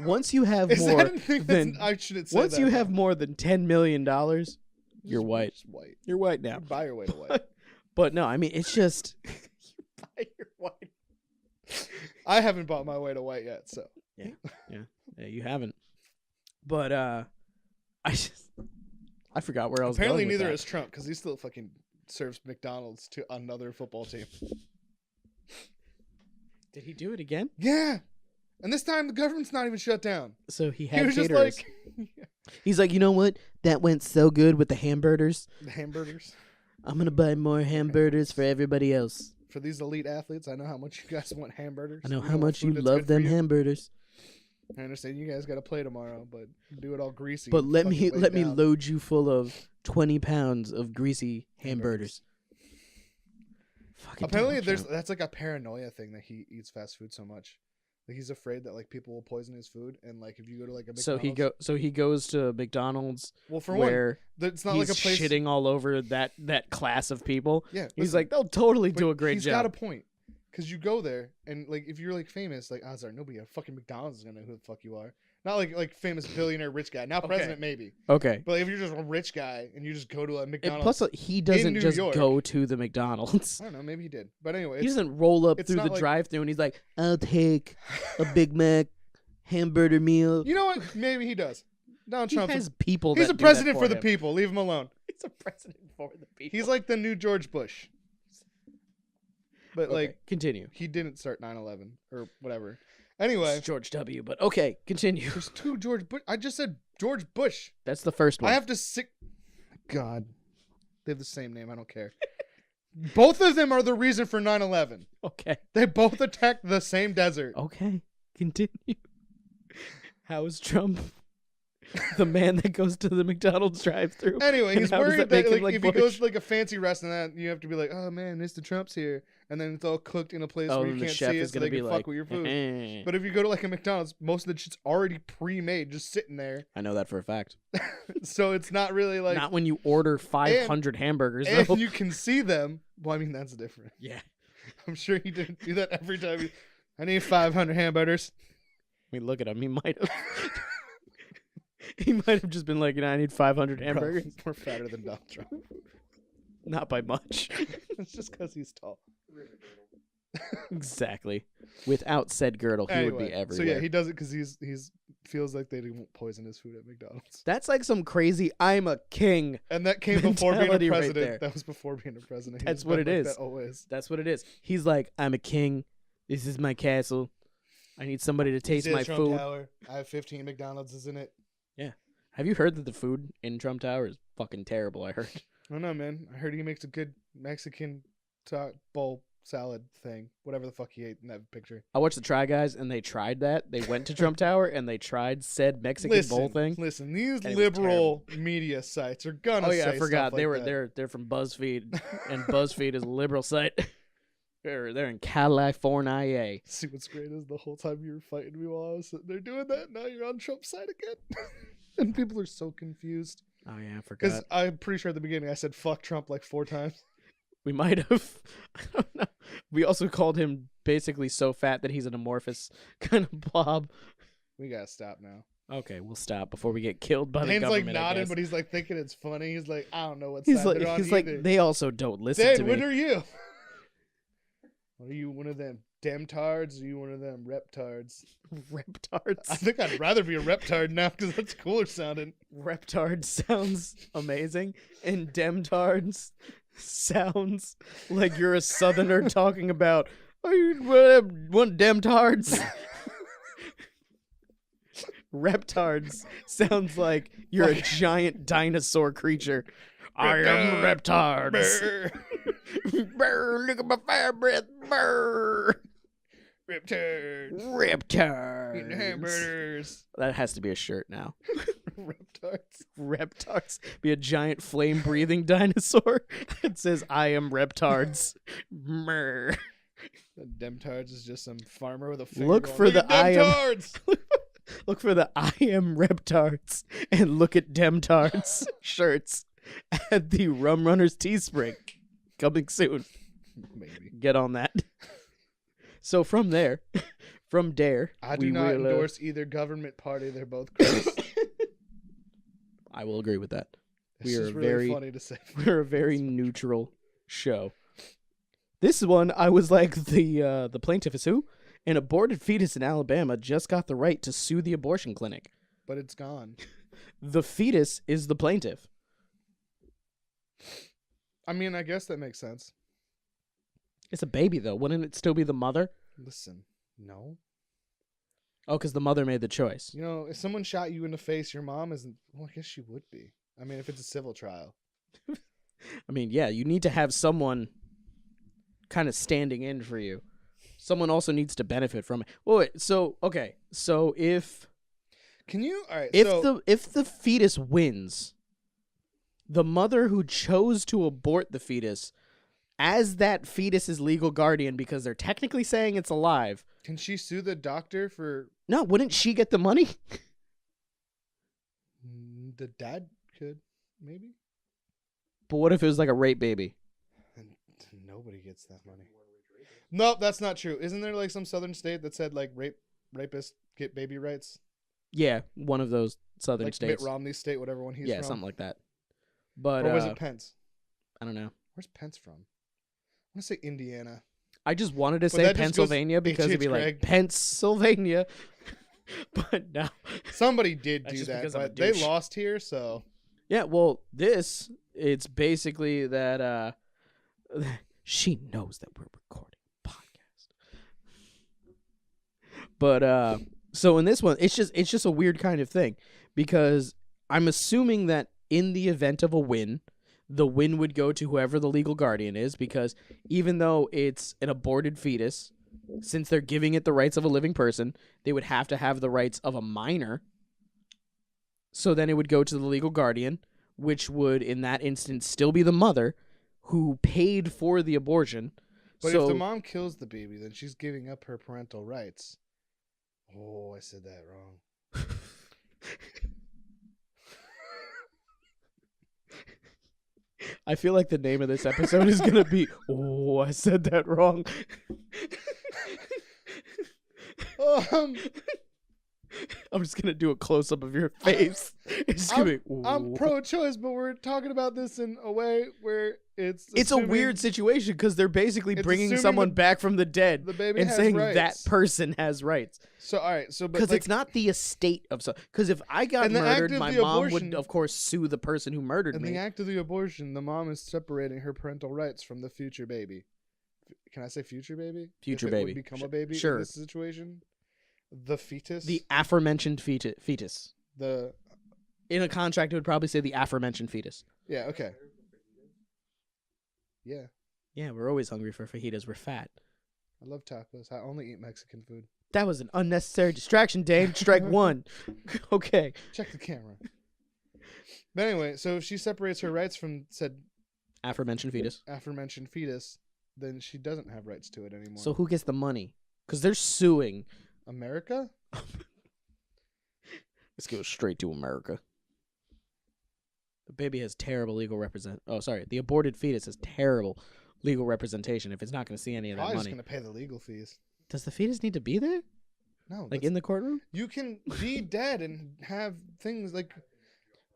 Once you have more than I shouldn't say once that you have more than $10 million, you're white. White. You're white now. You buy your way to white. But no, I mean, it's just you buy your white. I haven't bought my way to white yet, so yeah, you haven't. But I forgot where I was. Apparently, going with neither that. is Trump because he still fucking serves McDonald's to another football team. Did he do it again? Yeah, and this time the government's not even shut down. So he had was caterers. Just like, he's like, you know what? That went so good with the hamburgers. The hamburgers. I'm going to buy more hamburgers for everybody else. For these elite athletes, I know how much you guys want hamburgers. I know how much you love them hamburgers. I understand you guys got to play tomorrow, but do it all greasy. But let me load you full of 20 pounds of greasy hamburgers. Apparently that's like a paranoia thing that he eats fast food so much. Like he's afraid that like people will poison his food, and like if you go to like a McDonald's, so he goes to McDonald's. Well, for where one, it's not he's like a place shitting all over that class of people. Yeah, he's like they'll totally do a great job. He's got a point because you go there and like if you're like famous, like odds are nobody at fucking McDonald's is gonna know who the fuck you are. Not like famous billionaire rich guy. Now president maybe. Okay. But like, if you're just a rich guy and you just go to a McDonald's, and plus he doesn't just go to the McDonald's. I don't know. Maybe he did. But anyway, he doesn't roll up through the drive-thru and he's like, "I'll take a Big Mac hamburger meal." You know what? Maybe he does. Donald Trump has people. He's a president for the people. Leave him alone. He's a president for the people. He's like the new George Bush. But like, continue. He didn't start 9/11 or whatever. Anyway, it's George W. But okay, continue. There's two George Bush. I just said George Bush. That's the first one. I have to God, they have the same name. I don't care. Both of them are the reason for 9/11. Okay. They both attacked the same desert. Okay, continue. How is Trump the man that goes to the McDonald's drive-thru? Anyway, he's worried that like, if he goes to like a fancy restaurant, you have to be like, "Oh man, Mr. Trump's here," and then it's all cooked in a place where you can't see it, so they can fuck with your food. But if you go to like a McDonald's, most of the shit's already pre-made, just sitting there. I know that for a fact. So it's not really like not when you order 500 hamburgers. And though. You can see them. Well, I mean that's different. Yeah, I'm sure he didn't do that every time. I need 500 hamburgers. I mean, look at him. He might have. He might have just been like, I need 500 hamburgers. Bro, we're fatter than Donald Trump. Not by much. It's just because he's tall. Exactly. Without said girdle, he would be everywhere. So yeah, he does it because he's feels like they won't poison his food at McDonald's. That's like some crazy "I'm a king," and that came before being a president. Right, that was before being a president. That's what it is. That always. That's what it is. He's like, "I'm a king. This is my castle. I need somebody to taste my Trump food." Tower. I have 15 McDonald's in it. Yeah. Have you heard that the food in Trump Tower is fucking terrible? I heard. I don't know, man. I heard he makes a good Mexican bowl salad thing, whatever the fuck he ate in that picture. I watched the Try Guys, and they tried that. They went to Trump Tower, and they tried said Mexican bowl thing. Listen, these liberal media sites are gonna. Oh yeah, say I forgot stuff like they're from BuzzFeed, and BuzzFeed is a liberal site. They're in California. See what's great is the whole time you were fighting me while I was sitting there doing that. Now you're on Trump's side again, and people are so confused. Oh yeah, I forgot. Because I'm pretty sure at the beginning I said "fuck Trump" like 4 times. We might have. I don't know. We also called him basically so fat that he's an amorphous kind of blob. We gotta stop now. Okay, we'll stop before we get killed by the Dane's government. Like nodding, but he's like thinking it's funny. He's like, I don't know what he's side like, they're on he's either. like, they also don't listen Dane, to me. what are you? Are you one of them demtards? Or are you one of them reptards? Reptards? I think I'd rather be a reptard now because that's cooler sounding. Reptard sounds amazing, and demtards sounds like you're a southerner talking about, oh, you want demtards? Reptards sounds like you're a giant dinosaur creature. I am reptards. Brr, look at my fire breath. Brr. Reptards. Reptards. Eating hamburgers. That has to be a shirt now. Reptards. Reptards. Be a giant flame breathing dinosaur that says, I am reptards. Brr. Demtards is just some farmer with a finger. Look for the I am. Look for the I am reptards and look at demtards shirts at the Rum Runners Teespring. Coming soon. Maybe. Get on that. So from there, from Dare, I do not endorse either government party. They're both gross. I will agree with that. We are really very funny to say. We're a very neutral show. This one, I was like, the plaintiff is who? An aborted fetus in Alabama just got the right to sue the abortion clinic. But it's gone. The fetus is the plaintiff. I mean, I guess that makes sense. It's a baby, though. Wouldn't it still be the mother? Listen, no. Oh, because the mother made the choice. You know, if someone shot you in the face, your mom isn't... Well, I guess she would be. I mean, if it's a civil trial. I mean, yeah, you need to have someone kind of standing in for you. Someone also needs to benefit from it. Well, wait, so, okay. So if... Can you... All right, if the fetus wins... The mother who chose to abort the fetus as that fetus's legal guardian, because they're technically saying it's alive. Can she sue the doctor for... No, wouldn't she get the money? The dad could, maybe. But what if it was like a rape baby? And nobody gets that money. Nope, that's not true. Isn't there like some southern state that said like rapists get baby rights? Yeah, one of those southern like states. Mitt Romney's state, whatever one he's from. Yeah, something like that. But or was it Pence? I don't know. Where's Pence from? I want to say Indiana. I just wanted to say Pennsylvania because it'd be like Pennsylvania. But no. Somebody did do that, but they lost here, so. Yeah, well, it's basically that she knows that we're recording a podcast. But so in this one, it's just a weird kind of thing because I'm assuming that in the event of a win, the win would go to whoever the legal guardian is, because even though it's an aborted fetus, since they're giving it the rights of a living person, they would have to have the rights of a minor. So then it would go to the legal guardian, which would, in that instance, still be the mother who paid for the abortion. But if the mom kills the baby, then she's giving up her parental rights. Oh, I said that wrong. I feel like the name of this episode is going to be, oh, I said that wrong. I'm just gonna do a close up of your face. I'm pro-choice, but we're talking about this in a way where it's a weird situation because they're basically bringing someone back from the dead and saying rights. That person has rights. So all right, because it's not the estate of because if I got murdered, my mom would of course sue the person who murdered me. In the act of the abortion, the mom is separating her parental rights from the future baby. Can I say future baby? Future baby would become a baby sure. In this situation. The fetus? The aforementioned fetus. In a contract, it would probably say the aforementioned fetus. Yeah, okay. Yeah. Yeah, we're always hungry for fajitas. We're fat. I love tacos. I only eat Mexican food. That was an unnecessary distraction, Dave. Strike one. Okay. Check the camera. But anyway, so if she separates her rights from said aforementioned fetus, then she doesn't have rights to it anymore. So who gets the money? Because they're suing America? Let's go straight to America. The baby has terrible legal the aborted fetus has terrible legal representation if it's not going to see any of that money. Probably just going to pay the legal fees. Does the fetus need to be there? No. Like in the courtroom? You can be dead and have things like...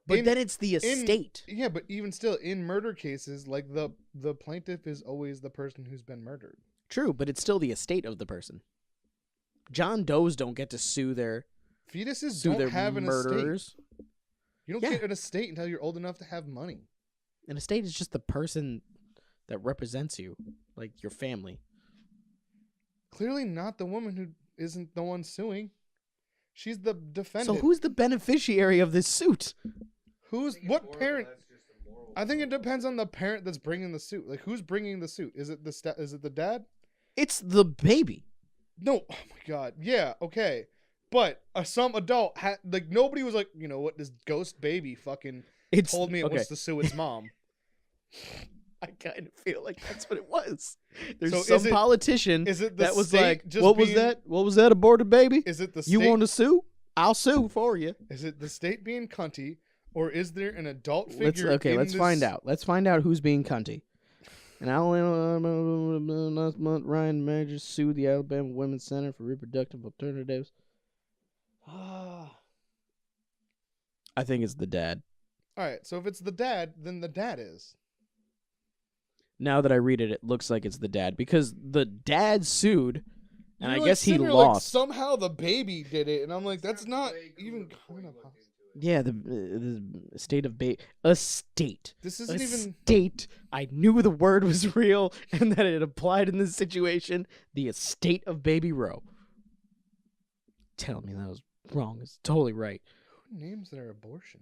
But then it's the estate. Yeah, but even still, in murder cases, like the plaintiff is always the person who's been murdered. True, but it's still the estate of the person. John Does don't get to sue their fetuses. Don't have an murderers. Estate. You don't get an estate until you're old enough to have money. An estate is just the person that represents you, like your family. Clearly not the woman who isn't the one suing. She's the defendant. So who's the beneficiary of this suit? What parent? I think it depends on the parent that's bringing the suit. Like, who's bringing the suit? Is it the dad? It's the baby. No. Oh my God. Yeah. Okay. But some adult nobody was like, you know what? This ghost baby fucking told me it was to sue its mom. I kind of feel like that's what it was. There's some politician that was like, "What was that? What was that aborted baby? Is it the state? You want to sue? I'll sue for you." Is it the state being cunty, or is there an adult figure? Let's find out. Let's find out who's being cunty. And last month, Ryan Major sued the Alabama Women's Center for Reproductive Alternatives. I think it's the dad. All right, so if it's the dad, then the dad is. Now that I read it, it looks like it's the dad because the dad sued, and I guess he lost. Somehow the baby did it, and I'm like, that's not even kind of possible. Yeah, the estate of estate. This isn't even estate. I knew the word was real and that it applied in this situation. The estate of Baby Roe. Tell me that was wrong. It's totally right. Who names their abortion?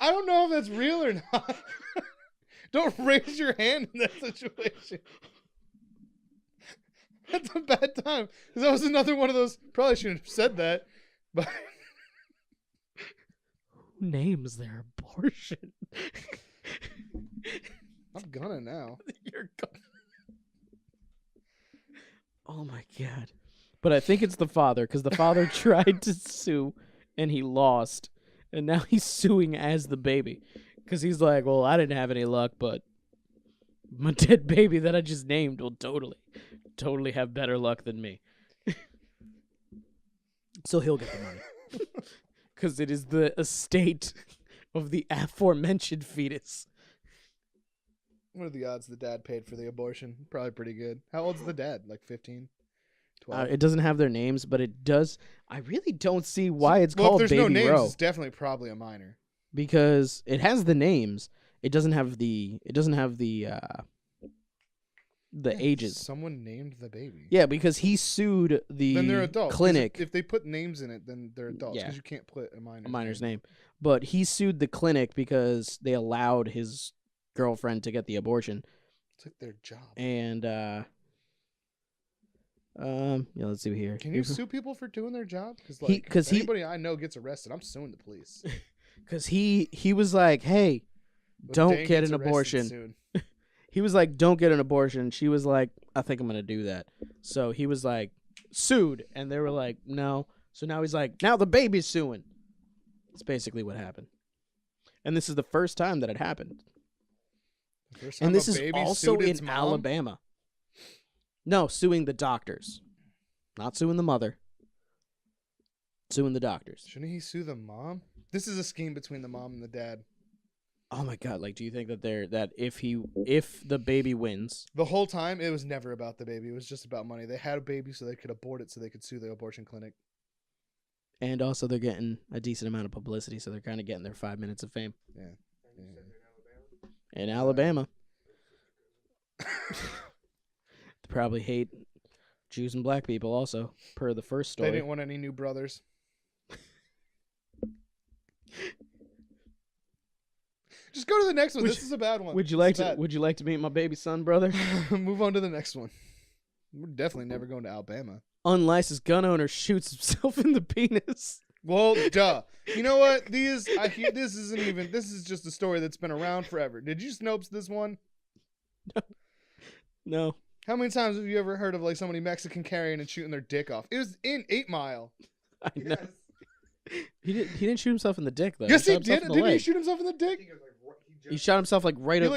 I don't know if that's real or not. Don't raise your hand in that situation. That's a bad time. Because that was another one of those. Probably shouldn't have said that. But who names their abortion? I'm gonna now. You're gonna. Oh my God. But I think it's the father because the father tried to sue and he lost. And now he's suing as the baby. Because he's like, well, I didn't have any luck, but my dead baby that I just named will totally have better luck than me. So he'll get the money. Because it is the estate of the aforementioned fetus. What are the odds the dad paid for the abortion? Probably pretty good. How old's the dad? Like 15? 12? It doesn't have their names, but it does. I really don't see why it's called Baby Roe. If there's no names, it's definitely probably a minor. Because it has the names. It doesn't have the ages. Someone named the baby. Yeah, because he sued the then they're adults. clinic. If they put names in it, then they're adults. Because you can't put a minor's name. But he sued the clinic because they allowed his girlfriend to get the abortion. It's like their job. And yeah, let's see here. Can you sue people for doing their job? Because anybody I know gets arrested, I'm suing the police. Because he was like, hey, don't get an abortion. He was like, don't get an abortion. She was like, I think I'm going to do that. So he was like, sued. And they were like, no. So now he's like, now the baby's suing. That's basically what happened. And this is the first time that it happened. And this is also in Alabama. No, suing the doctors. Not suing the mother. Suing the doctors. Shouldn't he sue the mom? This is a scheme between the mom and the dad. Oh my God! Like, do you think that if the baby wins, the whole time it was never about the baby? It was just about money. They had a baby so they could abort it, so they could sue the abortion clinic. And also, they're getting a decent amount of publicity, so they're kind of getting their 5 minutes of fame. Yeah. In Alabama. They probably hate Jews and black people also, per the first story. They didn't want any new brothers. Just go to the next one. This is a bad one. Would you like to meet my baby son, brother? Move on to the next one. We're definitely never going to Alabama. Unlicensed gun owner shoots himself in the penis. Well, duh. You know what? This is just a story that's been around forever. Did you Snopes this one? No. How many times have you ever heard of like somebody Mexican carrying and shooting their dick off? It was in 8 Mile. I know. He didn't shoot himself in the dick though. Yes, he did. Didn't he shoot himself in the dick? He shot himself like right near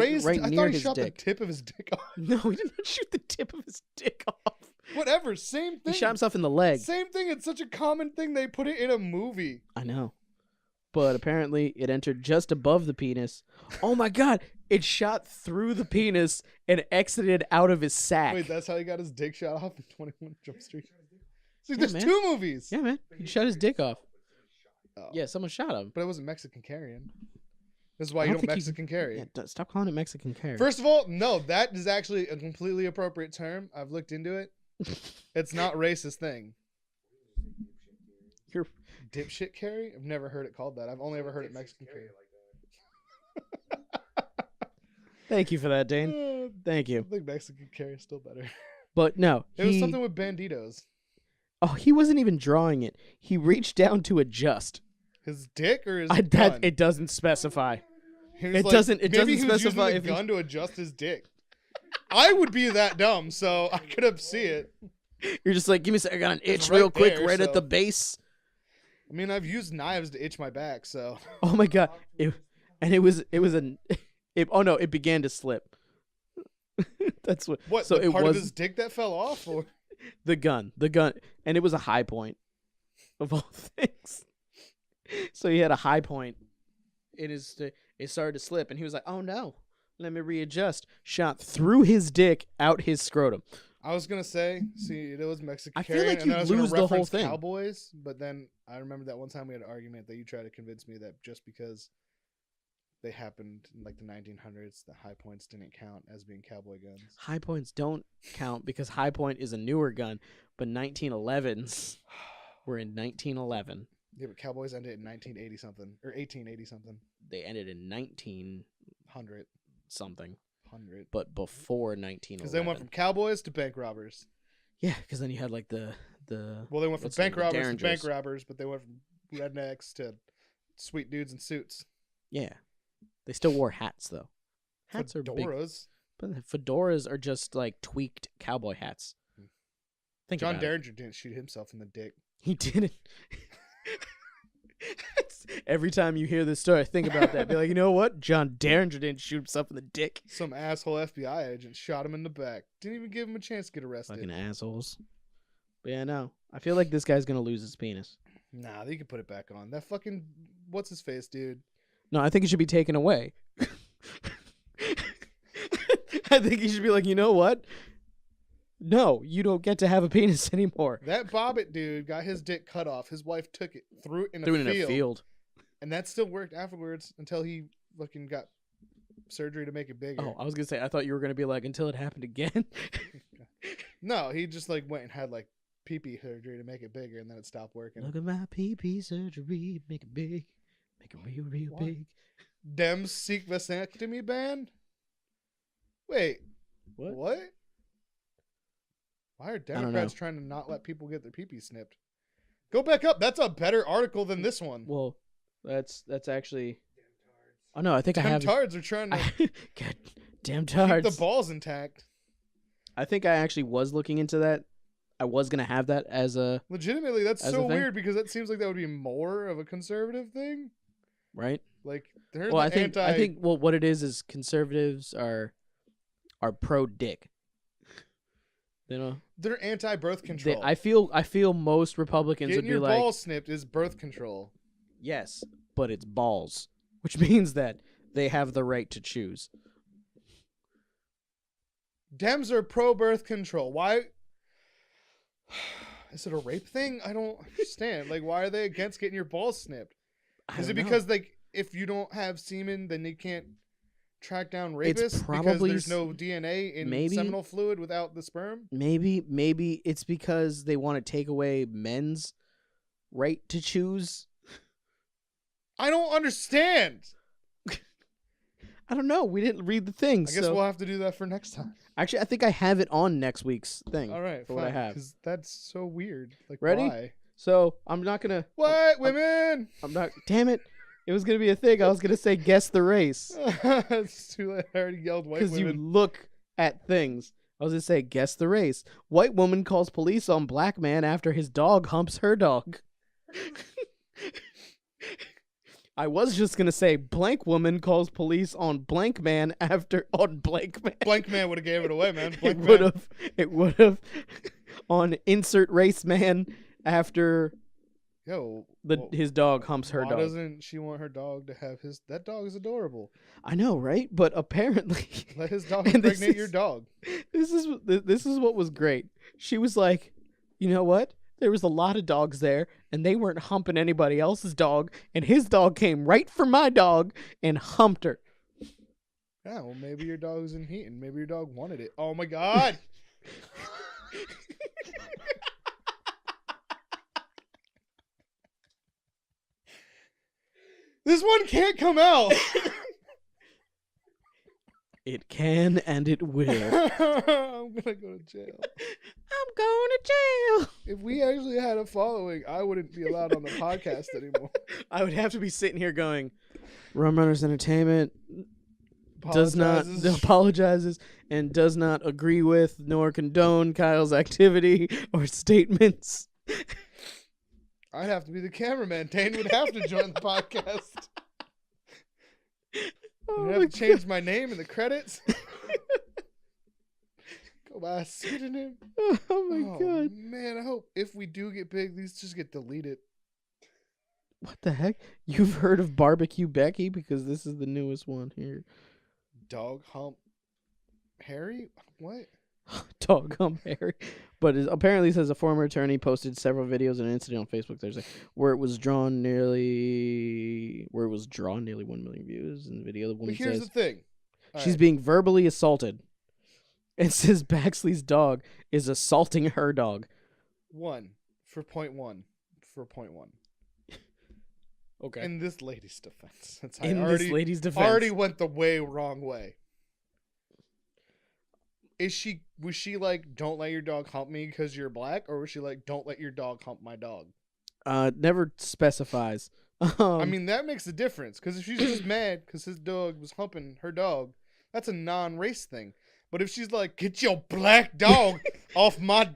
his dick. I thought he shot the tip of his dick off. No, he did not shoot the tip of his dick off. Whatever, same thing. He shot himself in the leg. Same thing. It's such a common thing. They put it in a movie. I know. But apparently it entered just above the penis. Oh my God. It shot through the penis and exited out of his sack. Wait, that's how he got his dick shot off in 21 Jump Street? See, there's 2 movies. Yeah, man. He shot his dick off. Oh. Yeah, someone shot him. But it wasn't Mexican carrying. This is why you don't Mexican carry. Yeah, stop calling it Mexican carry. First of all, no, that is actually a completely appropriate term. I've looked into it. It's not a racist thing. You're dipshit carry? I've never heard it called that. I've only ever heard it Mexican carry. Thank you for that, Dane. Thank you. I think Mexican carry is still better. But no. It was something with banditos. Oh, he wasn't even drawing it. He reached down to adjust. His dick or his gun? It doesn't specify. It doesn't specify if gun to adjust his dick. I would be that dumb, so I could have see it. You're just like, give me a second. I got an itch real quick right at the base. I mean, I've used knives to itch my back, so. Oh my God! It began to slip. That's what. What? So the part of his dick that fell off, or the gun, and it was a high point of all things. So he had a high point. It started to slip, and he was like, "Oh no, let me readjust." Shot through his dick, out his scrotum. I was gonna say, see, it was Mexican. I feel like you lose the whole thing. Cowboys, but then I remember that one time we had an argument that you tried to convince me that just because they happened in like the 1900s, the high points didn't count as being cowboy guns. High points don't count because high point is a newer gun, but 1911s were in 1911. Yeah, but cowboys ended in 1980 something or 1880 something. They ended in 1900 something. 100. But before 1911. Because they went from cowboys to bank robbers. Yeah, because then you had like the. Well, they went from bank robbers to bank robbers, but they went from rednecks to sweet dudes in suits. Yeah, they still wore hats though. Hats are big, but fedoras are just like tweaked cowboy hats. Think John Derringer didn't shoot himself in the dick. He didn't. Every time you hear this story, think about that. Be like, you know what? John Derringer didn't shoot himself in the dick. Some asshole FBI agent shot him in the back. Didn't even give him a chance to get arrested. Fucking assholes. But yeah, no. I feel like this guy's gonna lose his penis. Nah, they can put it back on. That fucking what's his face, dude? No, I think it should be taken away. I think he should be like, you know what? No, you don't get to have a penis anymore. That Bobbitt dude got his dick cut off. His wife took it, threw it in a field. And that still worked afterwards until he fucking got surgery to make it bigger. Oh, I was going to say, I thought you were going to be like, until it happened again. No, he just like went and had like pee-pee surgery to make it bigger, and then it stopped working. Look at my pee-pee surgery, make it big. Make it real, real what? big. Dems seek vasectomy ban? Wait. What? Why are Democrats trying to not let people get their pee-pee snipped? Go back up. That's a better article than this one. Well, that's actually... Oh, no, I think I have... Demtards are trying to... God, damn tards. Keep the balls intact. I think I actually was looking into that. I was going to have that as a... Legitimately, that's so weird because that seems like that would be more of a conservative thing. Right? Like, they're I think what it is conservatives are pro-dick. They're anti-birth control. I feel most Republicans would be like, getting your balls snipped is birth control. Yes, but it's balls, which means that they have the right to choose. Dems are pro-birth control. Why? Is it a rape thing? I don't understand. Like, why are they against getting your balls snipped? Is it because if you don't have semen, then you can't track down rapists because there's no DNA in seminal fluid without the sperm? Maybe it's because they want to take away men's right to choose. I don't understand. I don't know. We didn't read the thing. I guess we'll have to do that for next time. Actually, I think I have it on next week's thing. All right, what I have. Because that's so weird. Like, ready? Why? So I'm not gonna. What women? I'm not. Damn it! It was gonna be a thing. I was gonna say guess the race. It's too late. I already yelled white women. Because you look at things. I was gonna say guess the race. White woman calls police on black man after his dog humps her dog. I was just gonna say blank woman calls police on blank man on blank man. Blank man would have gave it away, man. It would have on insert race man after his dog humps her dog. Why doesn't she want her dog to have his? That dog is adorable. I know, right? But apparently, let his dog impregnate your dog. This is what was great. She was like, you know what? There was a lot of dogs there, and they weren't humping anybody else's dog, and his dog came right for my dog and humped her. Yeah, well, maybe your dog was in heat, and maybe your dog wanted it. Oh, my God. This one can't come out. It can and it will. I'm going to go to jail. I'm going to jail. If we actually had a following, I wouldn't be allowed on the podcast anymore. I would have to be sitting here going, Rum Runners Entertainment apologizes and does not agree with nor condone Kyle's activity or statements. I'd have to be the cameraman. Dane would have to join the podcast. I'd have to change my name in the credits. Go by a pseudonym. Oh my God. Man, I hope if we do get big, these just get deleted. What the heck? You've heard of Barbecue Becky? Because this is the newest one here. Dog Hump Harry? What? Dog Hump Harry. But apparently says a former attorney posted several videos and an incident on Facebook Thursday where it was drawn nearly 1 million views in the video. The woman but here's says the thing. She's being verbally assaulted. It says Baxley's dog is assaulting her dog. For point one. Okay. In this lady's defense. Already went the wrong way. Was she like, don't let your dog hump me because you're black? Or was she like, don't let your dog hump my dog? Never specifies. I mean, that makes a difference. Because if she's just mad because his dog was humping her dog, that's a non-race thing. But if she's like, get your black dog off my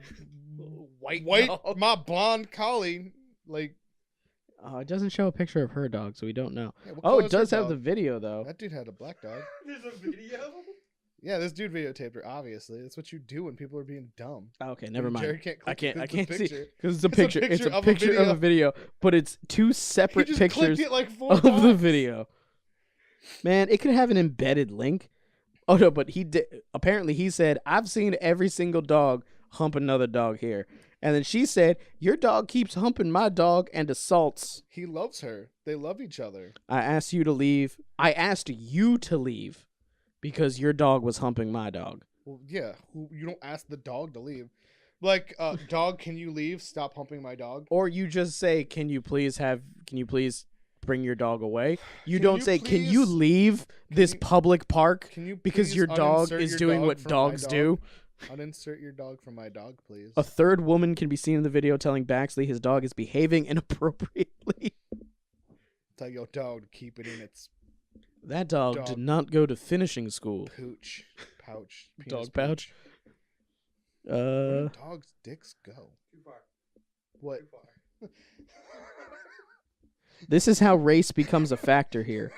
my blonde collie, like. It doesn't show a picture of her dog, so we don't know. Yeah, it does have the video, though. That dude had a black dog. There's a video? Yeah, this dude videotaped her, obviously. That's what you do when people are being dumb. Okay, never mind. I can't see because it's a picture. It's a picture of a video, but it's two separate pictures of the video. Man, it could have an embedded link. Oh no, but he did. Apparently, he said, "I've seen every single dog hump another dog here," and then she said, "Your dog keeps humping my dog and assaults." He loves her. They love each other. I asked you to leave. Because your dog was humping my dog. Well, yeah. You don't ask the dog to leave. Like, dog, can you leave? Stop humping my dog. Or you just say, can you please bring your dog away? You don't say, can you leave this public park because your dog is doing what dogs do? Uninsert your dog from my dog, please. A third woman can be seen in the video telling Baxley his dog is behaving inappropriately. Tell your dog to keep it in its... That dog did not go to finishing school. Pouch. Dog pouch. Where do dogs' dicks go? Too far. What? Too far. This is how race becomes a factor here.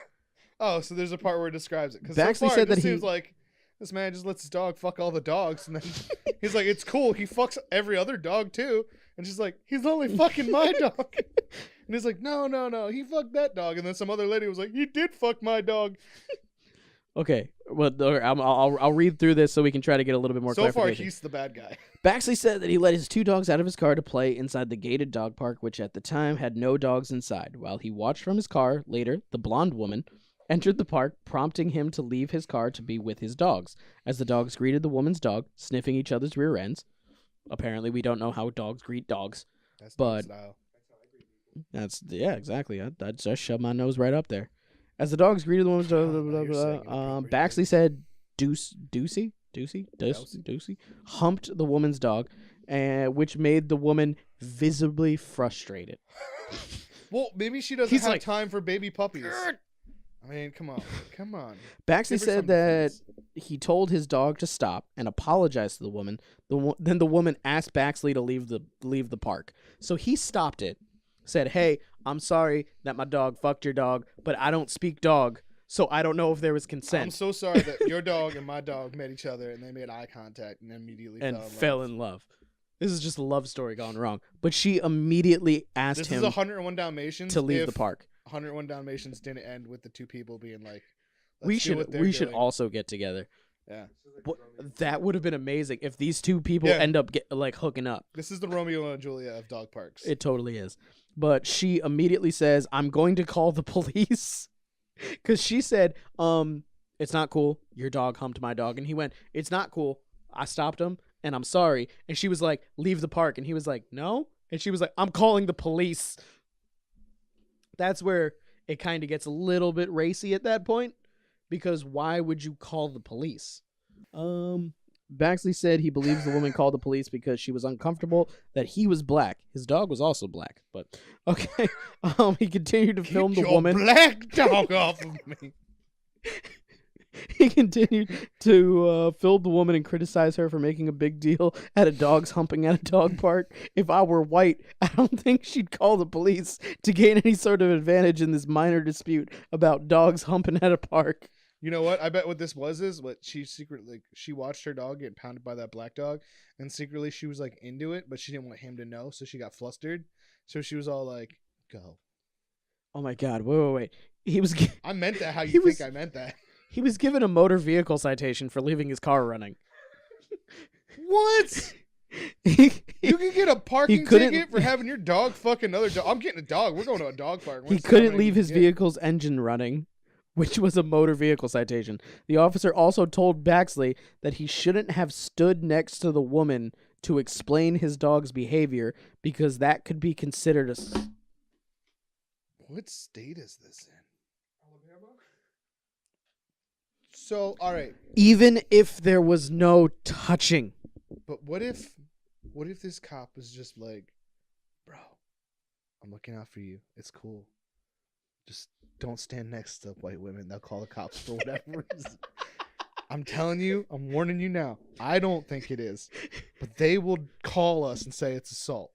Oh, so there's a part where it describes it. Because Baxley said that seems like This man just lets his dog fuck all the dogs, and then he's like, it's cool. He fucks every other dog too. And she's like, he's only fucking my dog. And he's like, no, he fucked that dog. And then some other lady was like, he did fuck my dog. Okay, well, I'll read through this so we can try to get a little bit more clarification. So far, he's the bad guy. Baxley said that he let his 2 dogs out of his car to play inside the gated dog park, which at the time had no dogs inside. While he watched from his car, later, the blonde woman entered the park, prompting him to leave his car to be with his dogs. As the dogs greeted the woman's dog, sniffing each other's rear ends. Apparently, we don't know how dogs greet dogs. That's but style. Yeah, exactly. I just shoved my nose right up there. As the dogs greeted the woman's dog, Baxley said Deucey humped the woman's dog, which made the woman visibly frustrated. Well, maybe she doesn't have time for baby puppies. I mean, come on. Baxley said that he told his dog to stop and apologized to the woman. Then the woman asked Baxley to leave the park. So he stopped it, said, "Hey, I'm sorry that my dog fucked your dog, but I don't speak dog, so I don't know if there was consent." I'm so sorry that your dog and my dog met each other and they made eye contact and immediately fell in love. This is just a love story gone wrong. But she immediately asked him 101 Dalmatians to leave the park. 101 Dalmatians didn't end with the 2 people being like, we should also get together. Yeah. That would have been amazing if these 2 people end up hooking up. This is the Romeo and Juliet of dog parks. It totally is. But she immediately says, "I'm going to call the police." Because she said, "It's not cool. Your dog humped my dog." And he went, "It's not cool. I stopped him and I'm sorry." And she was like, "Leave the park." And he was like, "No." And she was like, "I'm calling the police." That's where it kind of gets a little bit racy at that point, because why would you call the police? Baxley said he believes the woman called the police because she was uncomfortable that he was black. His dog was also black, but okay. He continued to film the woman. Black dog off of me. He continued to film the woman and criticize her for making a big deal at a dogs humping at a dog park. "If I were white, I don't think she'd call the police to gain any sort of advantage in this minor dispute about dogs humping at a park." You know what? I bet what this is what she secretly, she watched her dog get pounded by that black dog, and secretly she was like into it, but she didn't want him to know, so she got flustered. So she was all like, "Go." Oh my God! Wait! He was. I meant that how you think I meant that. He was given a motor vehicle citation for leaving his car running. What? You can get a parking ticket for having your dog fuck another dog. I'm getting a dog. We're going to a dog park. He couldn't leave his vehicle's engine running, which was a motor vehicle citation. The officer also told Baxley that he shouldn't have stood next to the woman to explain his dog's behavior because that could be considered a... What state is this in? Alabama? So, all right. Even if there was no touching. But what if this cop was just like, "Bro, I'm looking out for you. It's cool. Just don't stand next to white women. They'll call the cops for whatever reason." I'm telling you, I'm warning you now. I don't think it is. But they will call us and say it's assault.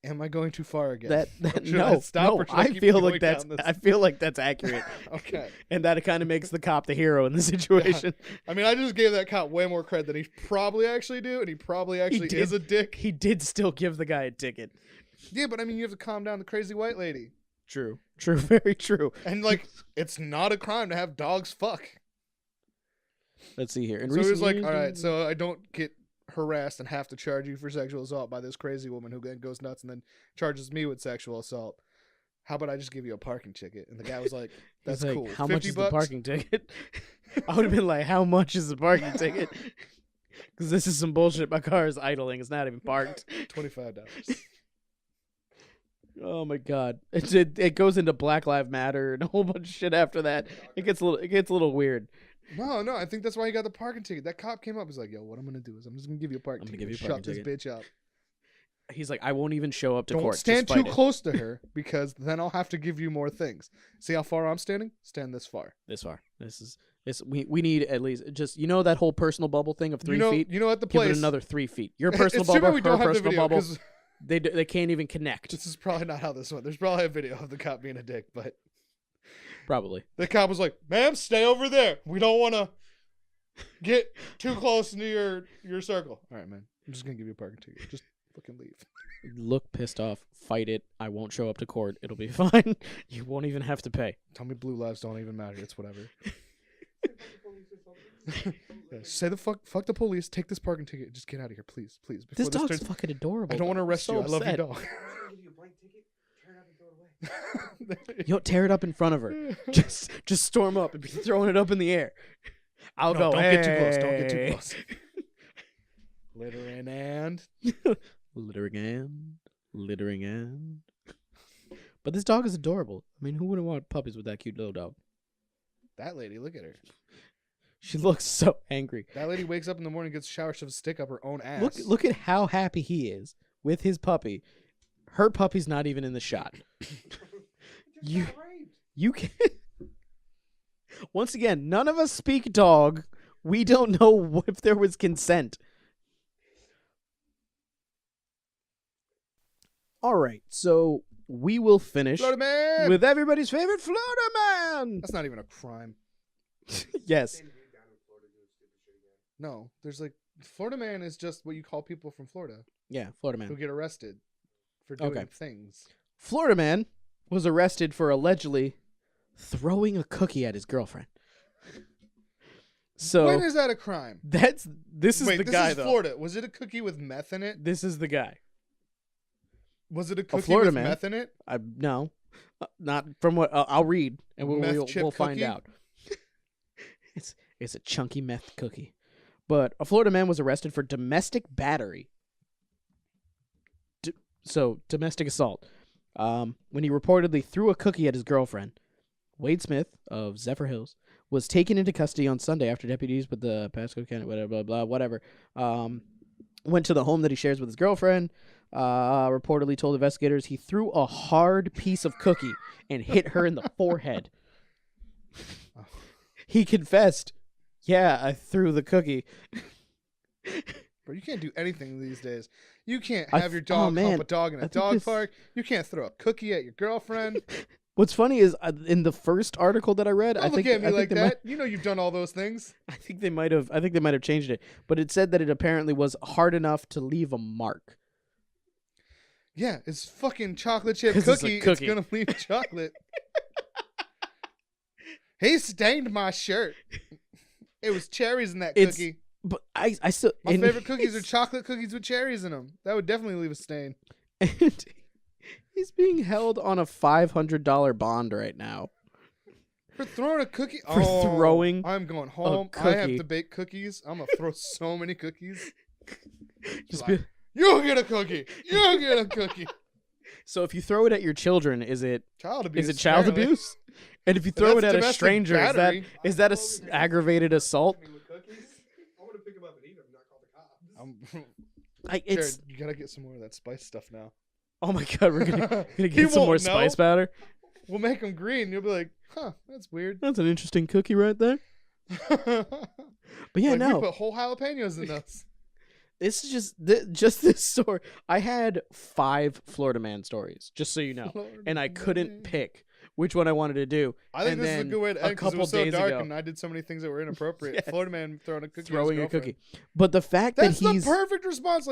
Am I going too far again? No. I feel like that's accurate. Okay. And that kind of makes the cop the hero in the situation. Yeah. I mean, I just gave that cop way more credit than he probably actually do, and he probably actually is a dick. He did still give the guy a ticket. Yeah, but I mean, you have to calm down the crazy white lady. True, very true. And like, it's not a crime to have dogs fuck. Let's see here. So he was like, "All right, so I don't get harassed and have to charge you for sexual assault by this crazy woman who then goes nuts and then charges me with sexual assault. How about I just give you a parking ticket?" And the guy was like, "That's cool. How much is the parking ticket?" I would have been like, "How much is the parking ticket?" Because this is some bullshit. My car is idling. It's not even parked. $25. Oh my God! It goes into Black Lives Matter and a whole bunch of shit after that. It gets a little weird. No, I think that's why he got the parking ticket. That cop came up, was like, "Yo, what I'm gonna do is I'm just gonna give you a parking ticket. Shut this bitch up." He's like, "I won't even show up to court. Don't stand too close to her because then I'll have to give you more things. See how far I'm standing? Stand this far. This far. We need at least just that whole personal bubble thing of 3 feet. You know at the place. Give it another 3 feet. Your personal bubble, her personal bubble. Video, they can't even connect. This is probably not how this went. There's probably a video of the cop being a dick, but probably the cop was like, "Ma'am, stay over there. We don't want to." Get too close into your circle. All right, man. I'm just gonna give you a parking ticket. Just fucking leave. Look pissed off. Fight it. I won't show up to court. It'll be fine. You won't even have to pay. Tell me blue lives don't even matter. It's whatever. Yeah, say the fuck the police. Take this parking ticket. Just get out of here, please. This dog's fucking adorable. I don't want to arrest you. I love your dog. You don't tear it up in front of her. Just storm up and be throwing it up in the air. I'll go. Don't hey. get too close. Don't get too close. Littering and. But this dog is adorable. I mean, who wouldn't want puppies with that cute little dog? That lady, look at her. She looks so angry. That lady wakes up in the morning, gets a shower, shoves a stick up her own ass. Look at how happy he is with his puppy. Her puppy's not even in the shot. You can't. Once again, none of us speak dog. We don't know if there was consent. All right, so we will finish with everybody's favorite Florida man. That's not even a crime. Yes. No, there's Florida man is just what you call people from Florida. Yeah, Florida man. Who get arrested for doing things. Florida man was arrested for allegedly throwing a cookie at his girlfriend. So when is that a crime? This is the guy, though. Florida. Was it a cookie with meth in it? This is the guy. Was it a cookie with meth in it? No, not from what I'll read, and we'll find out. It's a chunky meth cookie, but a Florida man was arrested for domestic battery. So domestic assault. When he reportedly threw a cookie at his girlfriend. Wade Smith of Zephyr Hills was taken into custody on Sunday after deputies with the Pasco County, whatever, went to the home that he shares with his girlfriend. Reportedly told investigators he threw a hard piece of cookie and hit her in the forehead. He confessed, "Yeah, I threw the cookie." Bro, you can't do anything these days. You can't have your dog hump a dog in a dog park. You can't throw a cookie at your girlfriend. What's funny is in the first article that I read, Don't look at me like that. You know you've done all those things. I think they might have changed it, but it said that it apparently was hard enough to leave a mark. Yeah, it's fucking chocolate chip cookie. It's gonna leave chocolate. He stained my shirt. It was cherries in that cookie. But I still my favorite cookies are chocolate cookies with cherries in them. That would definitely leave a stain. And he's being held on a $500 bond right now for throwing a cookie. Throwing. I'm going home. I have to bake cookies. I'm gonna throw so many cookies. You get a cookie. You get a cookie. So if you throw it at your children, is it child abuse? Is it child abuse? And if you throw it at a stranger, is that a aggravated assault? Jared, you gotta get some more of that spice stuff now. Oh my god, we're gonna get some more spice powder. We'll make them green. You'll be like, huh, that's weird. That's an interesting cookie right there. But yeah, no. We put whole jalapenos in those. This is just this story. I had 5 Florida man stories, just so you know, and I couldn't pick which one I wanted to do. I think this is a good way to end because it was so dark and I did so many things that were inappropriate. Yes. Florida man throwing a cookie. But the fact that he's the perfect response.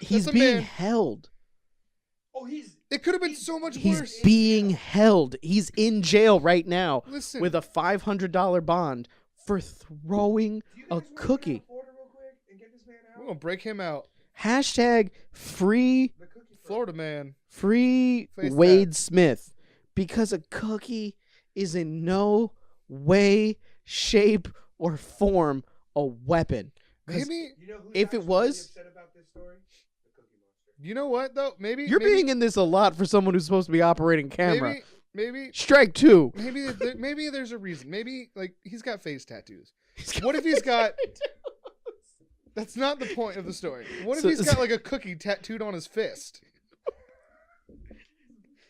He's being held. Oh, it could have been so much worse. He's being held. He's in jail right now with a $500 bond for throwing a cookie. We're gonna break him out. # free Florida man. Free Wade Smith. Because a cookie is in no way, shape, or form a weapon. Maybe if it was, about this story? The Cookie Monster. You know what though? Maybe you're being in this a lot for someone who's supposed to be operating camera. Maybe strike 2. Maybe there's a reason. Maybe he's got face tattoos. What if he's got? That's not the point of the story. What if he's got a cookie tattooed on his fist?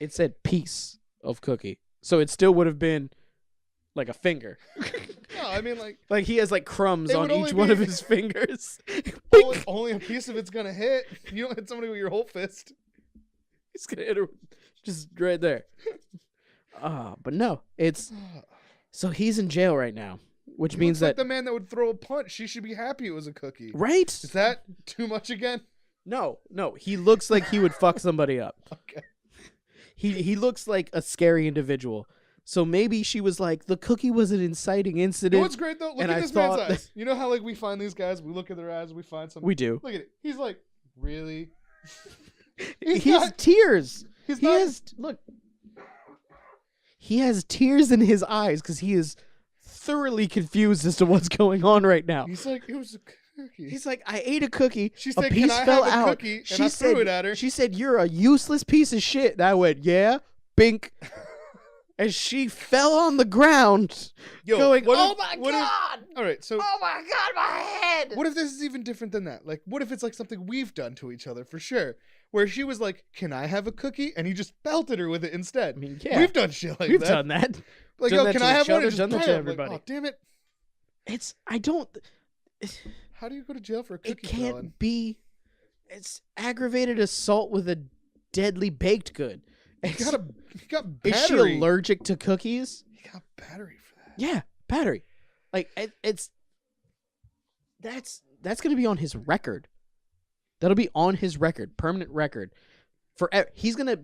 It said piece of cookie, so it still would have been like a finger. No, I mean like he has crumbs on each one of his fingers. Only a piece of it's gonna hit. You don't hit somebody with your whole fist. He's gonna hit her just right there. But no, it's so he's in jail right now which he means looks that like the man that would throw a punch. She should be happy it was a cookie. Right? Is that too much again? No. He looks like he would fuck somebody up. Okay. He looks like a scary individual. So maybe she was like, the cookie was an inciting incident. You know what's great though? Look at this man's eyes. You know how like we find these guys, we look at their eyes, we find something. We do. Look at it. He's like, really? He has tears. Look. He has tears in his eyes because he is thoroughly confused as to what's going on right now. He's like, it was a cookie. He's like, I ate a cookie. She said, a piece can I fell have a out. cookie? And I threw it at her. She said, you're a useless piece of shit. And I went, yeah, bink. And she fell on the ground, going, oh my God. All right, so. Oh my God, my head. What if this is even different than that? Like, what if it's like something we've done to each other for sure? Where she was like, can I have a cookie? And he just belted her with it instead. I mean, yeah. We've done shit like that. We've done that. Like, done yo, that can to I have each one? other, And just done that to everybody. Like, oh, damn it. How do you go to jail for a cookie It can't throwing? be. It's aggravated assault with a deadly baked good. He got battery. Is she allergic to cookies? He got battery for that. Yeah, battery. Like that's going to be on his record. That'll be on his record, permanent record. He's gonna.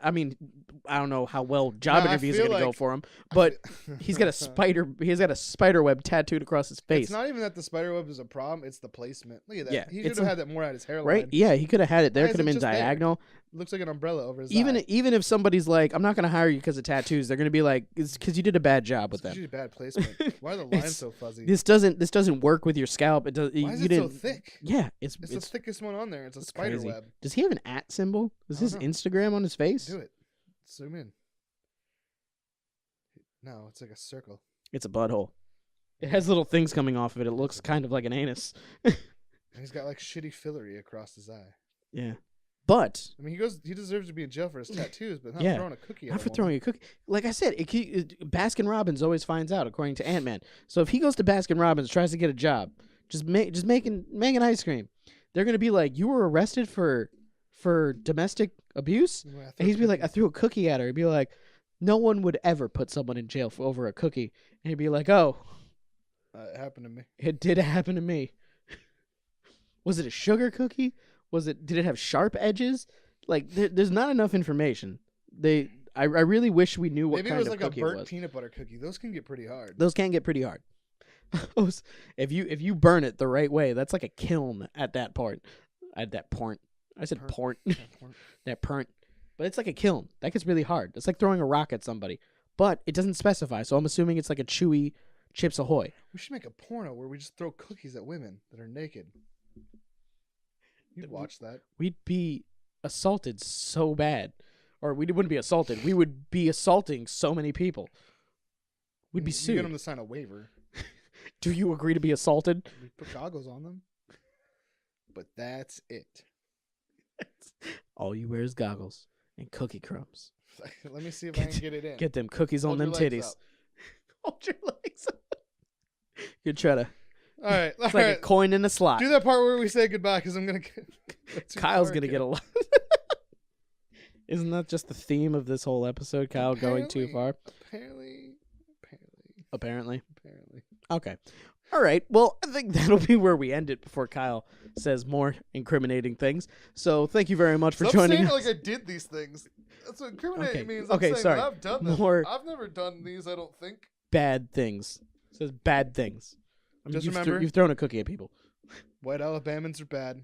I mean, I don't know how well job interviews are gonna go for him, but he's got a spider. He's got a spider web tattooed across his face. It's not even that the spider web is a problem; it's the placement. Look at that. Yeah, he should have had that more at his hairline. Right? Yeah, he could have had it there. Why Could have is been it just diagonal. Looks like an umbrella over his Even eye. if somebody's like, I'm not gonna hire you because of tattoos, they're gonna be like, it's because you did a bad job with them. It's bad placement. Why are the lines so fuzzy? This doesn't work with your scalp. It does. Why is it so thick? Yeah, it's the thickest one on there. It's a spider crazy. web. Does he have an @ symbol? Is his Instagram on his face? Do it. Zoom in. No, it's like a circle. It's a butthole. It has little things coming off of it. It looks kind of like an anus. And he's got like shitty fillery across his eye. Yeah. But I mean, he deserves to be in jail for his tattoos, but not throwing a cookie at him. Not for throwing a cookie. Like I said, Baskin Robbins always finds out, according to Ant-Man. So if he goes to Baskin Robbins, tries to get a job, just making ice cream, they're gonna be like, you were arrested for domestic abuse, and he'd be like, I threw a cookie at her. He'd be like, no one would ever put someone in jail for over a cookie. And he'd be like, oh, it happened to me. It did happen to me. Was it a sugar cookie? Did it have sharp edges? Like, there's not enough information. I really wish we knew what kind of cookie it was. Maybe it was like a burnt peanut butter cookie. Those can get pretty hard. Those can get pretty hard. If you burn it the right way, that's like a kiln at that point. At that point. I said port. That point. But it's like a kiln. That gets really hard. It's like throwing a rock at somebody. But it doesn't specify, so I'm assuming it's like a chewy Chips Ahoy. We should make a porno where we just throw cookies at women that are naked. You'd watch that. We'd be assaulted so bad. Or we wouldn't be assaulted. We would be assaulting so many people. We'd be sued. You get them to sign a waiver. Do you agree to be assaulted? We put goggles on them. But that's it. All you wear is goggles and cookie crumbs. Let me see if I can get it in. Get them cookies on them titties. Hold your legs up. You try to. All right. It's like a coin in a slot. Do that part where we say goodbye because I'm going to get. Kyle's going to get a lot. Isn't that just the theme of this whole episode? Kyle going too far? Apparently. Okay. All right. Well, I think that'll be where we end it before Kyle says more incriminating things. So thank you very much for joining us. Like I did these things. That's what incriminating means. Okay, sorry. I've done them. I've never done these, I don't think. Bad things. It says bad things. I mean, just remember, you've thrown a cookie at people. White Alabamans are bad.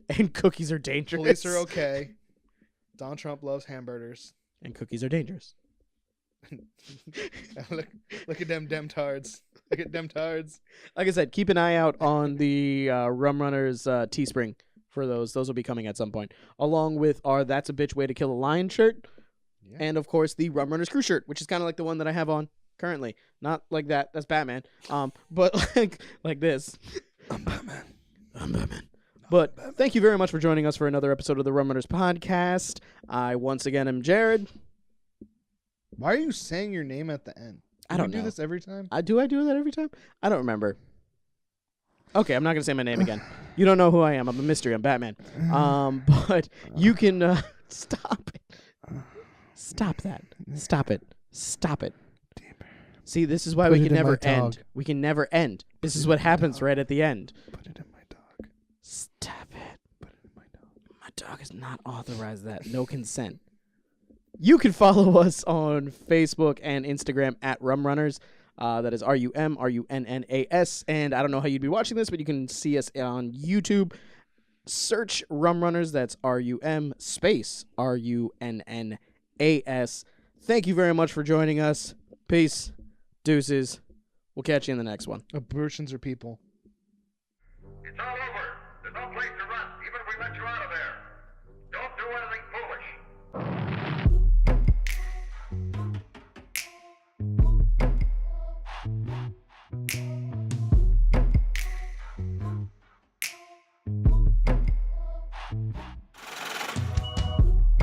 And cookies are dangerous. Police are okay. Donald Trump loves hamburgers. And cookies are dangerous. Look at them tards. Look at them tards. Like I said, keep an eye out on the Rum Runners Teespring for those. Those will be coming at some point. Along with our That's a Bitch Way to Kill a Lion shirt. Yeah. And, of course, the Rum Runners crew shirt, which is kind of like the one that I have on currently. Not like that. That's Batman. But like this. I'm Batman. But thank you very much for joining us for another episode of the Rum Runners Podcast. I once again am Jared. Why are you saying your name at the end? I don't know. Do this every time? Do I do that every time? I don't remember. Okay, I'm not going to say my name again. You don't know who I am. I'm a mystery. I'm Batman. But you can stop it. Stop that. Stop it. Stop it. See, this is why we can never end. We can never end. This is what happens right at the end. Put it in my dog. Stop it. Put it in my dog. My dog is not authorized that. No consent. You can follow us on Facebook and Instagram at Rum Runners. That is RUMRUNNAS. And I don't know how you'd be watching this, but you can see us on YouTube. Search Rum Runners. That's RUM space RUNNAS. Thank you very much for joining us. Peace. Deuces. We'll catch you in the next one. Abortions are people.